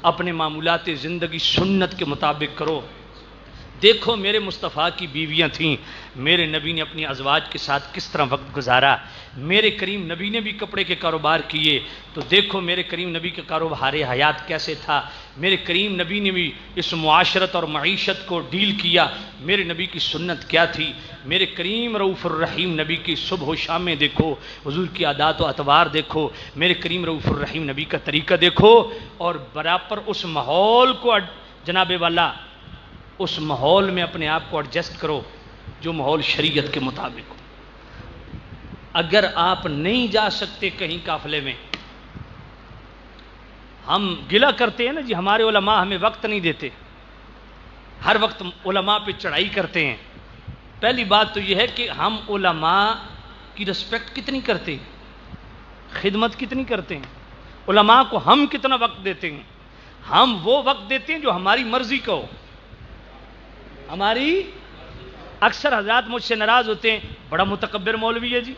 اپنے معمولات زندگی سنت کے مطابق کرو۔ دیکھو میرے مصطفیٰ کی بیویاں تھیں، میرے نبی نے اپنی ازواج کے ساتھ کس طرح وقت گزارا، میرے کریم نبی نے بھی کپڑے کے کاروبار کیے، تو دیکھو میرے کریم نبی کا کاروبار حیات کیسے تھا، میرے کریم نبی نے بھی اس معاشرت اور معیشت کو ڈیل کیا، میرے نبی کی سنت کیا تھی، میرے کریم رؤوف الرحیم نبی کی صبح و شامیں دیکھو، حضور کی عادات و اطوار دیکھو، میرے کریم رؤوف الرحیم نبی کا طریقہ دیکھو، اور برابر اس ماحول کو جناب والا اس ماحول میں اپنے آپ کو ایڈجسٹ کرو جو ماحول شریعت کے مطابق ہو۔ اگر آپ نہیں جا سکتے کہیں قافلے میں، ہم گلہ کرتے ہیں نا جی ہمارے علماء ہمیں وقت نہیں دیتے، ہر وقت علماء پہ چڑھائی کرتے ہیں۔ پہلی بات تو یہ ہے کہ ہم علماء کی رسپیکٹ کتنی کرتے ہیں، خدمت کتنی کرتے ہیں، علماء کو ہم کتنا وقت دیتے ہیں۔ ہم وہ وقت دیتے ہیں جو ہماری مرضی کا ہو، ہماری اکثر حضرات مجھ سے ناراض ہوتے ہیں، بڑا متکبر مولوی ہے جی،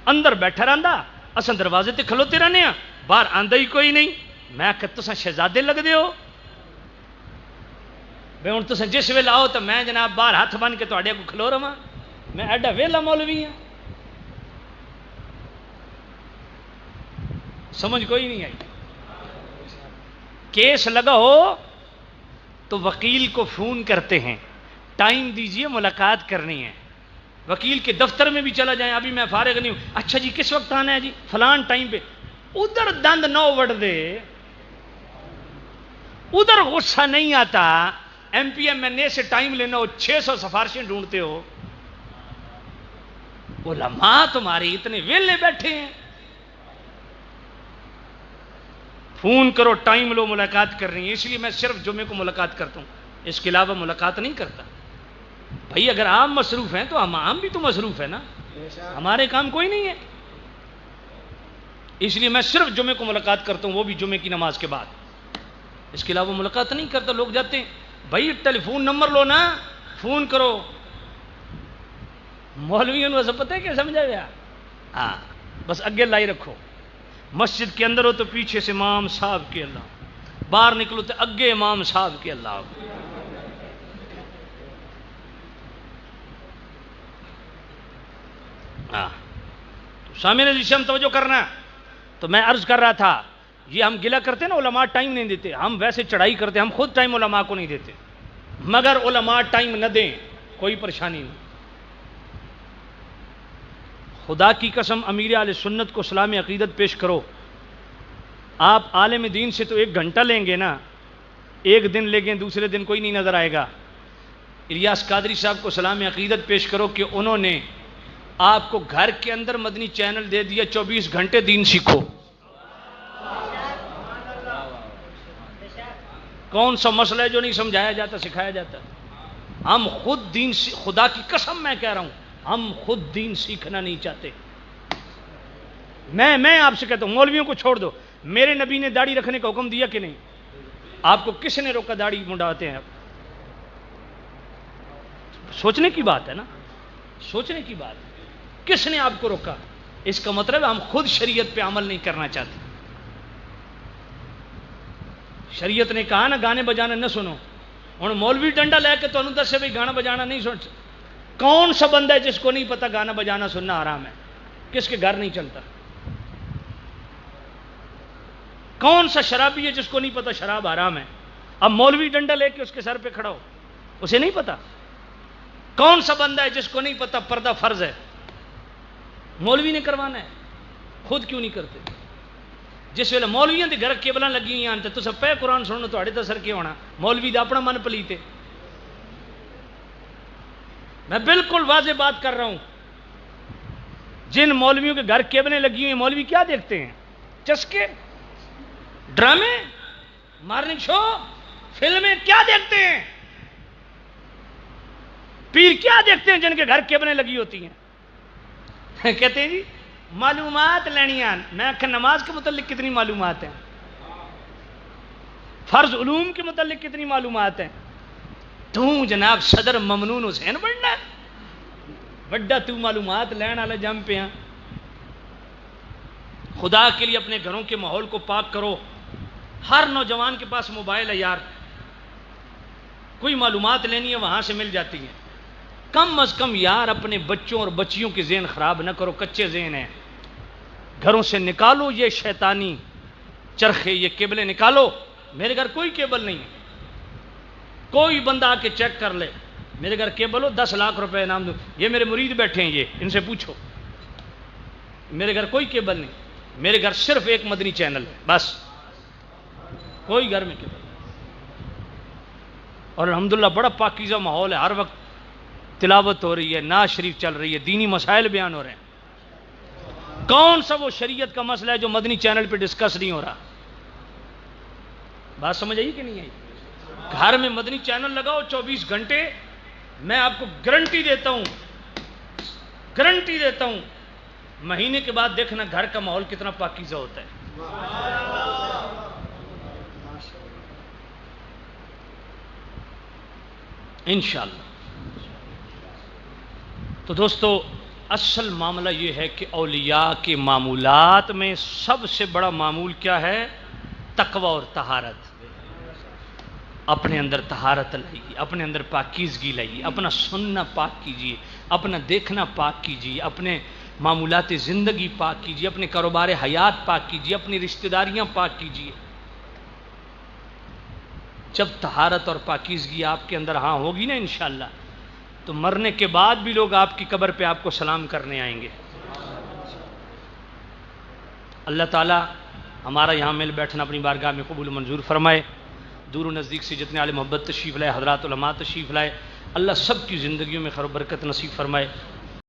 اندر بیٹھا رہندا، اساں دروازے تے کھلوتے رہنے ہیں، باہر آندا ہی کوئی نہیں۔ میں کہ تساں شہزادے لگ دے ہو، میں ہوں تساں جس ویلے آؤ تو میں جناب باہر ہاتھ بن کے تواڈے کو کھلو رہا، میں ایڈا ویلا مولوی ہوں؟ سمجھ کوئی نہیں آئی۔ کیس لگا ہو تو وکیل کو فون کرتے ہیں، ٹائم دیجئے ملاقات کرنی ہے، وکیل کے دفتر میں بھی چلا جائیں، ابھی میں فارغ نہیں ہوں، اچھا جی کس وقت آنا ہے جی، فلان ٹائم پہ، ادھر دند نہ وڑ دے، ادھر غصہ نہیں آتا، ایم پی ایم این اے سے ٹائم لینا ہو 600 سفارشیں ڈھونڈتے ہو، علماء تمہارے اتنے ویلے بیٹھے ہیں، فون کرو ٹائم لو ملاقات کرنی ہے۔ اس لیے میں صرف جمعے کو ملاقات کرتا ہوں، اس کے علاوہ ملاقات نہیں کرتا۔ بھائی اگر آپ مصروف ہیں تو ہم بھی تو مصروف ہیں نا، ہمارے کام کوئی نہیں ہے، اس لیے میں صرف جمعے کو ملاقات کرتا ہوں، وہ بھی جمعے کی نماز کے بعد، اس کے علاوہ ملاقات نہیں کرتا۔ لوگ جاتے ہیں بھائی ٹیلی فون نمبر لو نا، فون کرو، مولویوں نے سب پتہ ہے کیا سمجھا گیا، ہاں بس اگے لائی رکھو، مسجد کے اندر ہو تو پیچھے سے امام صاحب کے اللہ، باہر نکلو تو اگے امام صاحب کے اللہ اکبر۔ سامنے عزیز ہم توجہ کرنا۔ تو میں عرض کر رہا تھا یہ ہم گلہ کرتے نا علماء ٹائم نہیں دیتے، ہم ویسے چڑھائی کرتے، ہم خود ٹائم علماء کو نہیں دیتے، مگر علماء ٹائم نہ دیں کوئی پریشانی نہیں۔ خدا کی قسم امیر اہل سنت کو اسلام عقیدت پیش کرو، آپ عالم دین سے تو 1 گھنٹہ لیں گے نا، 1 دن لیں گے، دوسرے دن کوئی نہیں نظر آئے گا۔ الیاس قادری صاحب کو اسلام عقیدت پیش کرو کہ انہوں نے آپ کو گھر کے اندر مدنی چینل دے دیا، 24 گھنٹے دین سیکھو۔ کون سا مسئلہ ہے جو نہیں سمجھایا جاتا، سکھایا جاتا؟ ہم خود دین خدا کی قسم میں کہہ رہا ہوں، ہم خود دین سیکھنا نہیں چاہتے۔ میں آپ سے کہتا ہوں مولویوں کو چھوڑ دو، میرے نبی نے داڑھی رکھنے کا حکم دیا کہ نہیں؟ آپ کو کس نے روکا داڑھی منڈاتے ہیں آپ؟ سوچنے کی بات ہے نا، سوچنے کی بات ہے، کس نے آپ کو روکا؟ اس کا مطلب ہم خود شریعت پہ عمل نہیں کرنا چاہتے۔ شریعت نے کہا نا گانے بجانا نہ سنو، ہوں مولوی ڈنڈا لے کے تو دسے بھائی گانا بجانا نہیں سن۔ کون سا بندہ ہے جس کو نہیں پتا گانا بجانا سننا حرام ہے؟ کس کے گھر نہیں چلتا؟ کون سا شرابی ہے جس کو نہیں پتا شراب حرام ہے؟ اب مولوی ڈنڈا لے کے اس کے سر پہ کھڑا ہو، اسے نہیں پتا؟ کون سا بندہ ہے جس کو نہیں پتا پردہ فرض ہے؟ مولوی نے کروانا ہے، خود کیوں نہیں کرتے؟ جس ویلے مولویاں دے گھر کیبلاں لگی ہوئی ہیں تو پہ قرآن سننا تہاڈے تے اثر کی ہونا؟ مولوی دا اپنا من پلیتے۔ میں بالکل واضح بات کر رہا ہوں، جن مولویوں کے گھر کیبلیں لگی ہوئی ہیں، مولوی کیا دیکھتے ہیں؟ چسکے، ڈرامے، مارننگ شو، فلمیں کیا دیکھتے ہیں؟ پیر کیا دیکھتے ہیں جن کے گھر کیبلیں لگی ہوتی ہیں؟ کہتے ہیں جی معلومات لینی ہیں۔ میں کہ نماز کے متعلق کتنی معلومات ہیں، فرض علوم کے متعلق کتنی معلومات ہیں؟ تو جناب صدر ممنون حسین بننا ہے بڑا، تو معلومات لین والا جم پہ ہیں۔ خدا کے لیے اپنے گھروں کے ماحول کو پاک کرو۔ ہر نوجوان کے پاس موبائل ہے یار، کوئی معلومات لینی ہے وہاں سے مل جاتی ہے۔ کم از کم یار اپنے بچوں اور بچیوں کے ذہن خراب نہ کرو، کچے ذہن ہیں، گھروں سے نکالو یہ شیطانی چرخے، یہ کیبلیں نکالو۔ میرے گھر کوئی کیبل نہیں ہے، کوئی بندہ آ کے چیک کر لے میرے گھر کیبل ہو 10 لاکھ روپے انعام دو۔ یہ میرے مرید بیٹھے ہیں، یہ ان سے پوچھو، میرے گھر کوئی کیبل نہیں، میرے گھر صرف ایک مدنی چینل ہے بس، کوئی گھر میں کیبل۔ اور الحمدللہ بڑا پاکیزہ ماحول ہے، ہر وقت تلاوت ہو رہی ہے، نعت شریف چل رہی ہے، دینی مسائل بیان ہو رہے ہیں۔ کون سا وہ شریعت کا مسئلہ ہے جو مدنی چینل پہ ڈسکس نہیں ہو رہا؟ بات سمجھ آئی کہ نہیں آئی؟ گھر میں مدنی چینل لگاؤ 24 گھنٹے، میں آپ کو گارنٹی دیتا ہوں، گارنٹی دیتا ہوں، مہینے کے بعد دیکھنا گھر کا ماحول کتنا پاکیزہ ہوتا ہے۔ انشاءاللہ۔ تو دوستو اصل معاملہ یہ ہے کہ اولیاء کے معمولات میں سب سے بڑا معمول کیا ہے؟ تقوی اور طہارت۔ اپنے اندر طہارت لائیے، اپنے اندر پاکیزگی لائیے، اپنا سننا پاک کیجیے، اپنا دیکھنا پاک کیجیے، اپنے معمولات زندگی پاک کیجیے، اپنے کاروبار حیات پاک کیجیے، اپنی رشتہ داریاں پاک کیجیے۔ جب طہارت اور پاکیزگی آپ کے اندر ہاں ہوگی نا انشاءاللہ، تو مرنے کے بعد بھی لوگ آپ کی قبر پہ آپ کو سلام کرنے آئیں گے۔ اللہ تعالی ہمارا یہاں مل بیٹھنا اپنی بارگاہ میں قبول منظور فرمائے۔ دور و نزدیک سے جتنے عالم محبت تشریف لائے، حضرات علماء تشریف لائے، اللہ سب کی زندگیوں میں خیر و برکت نصیب فرمائے۔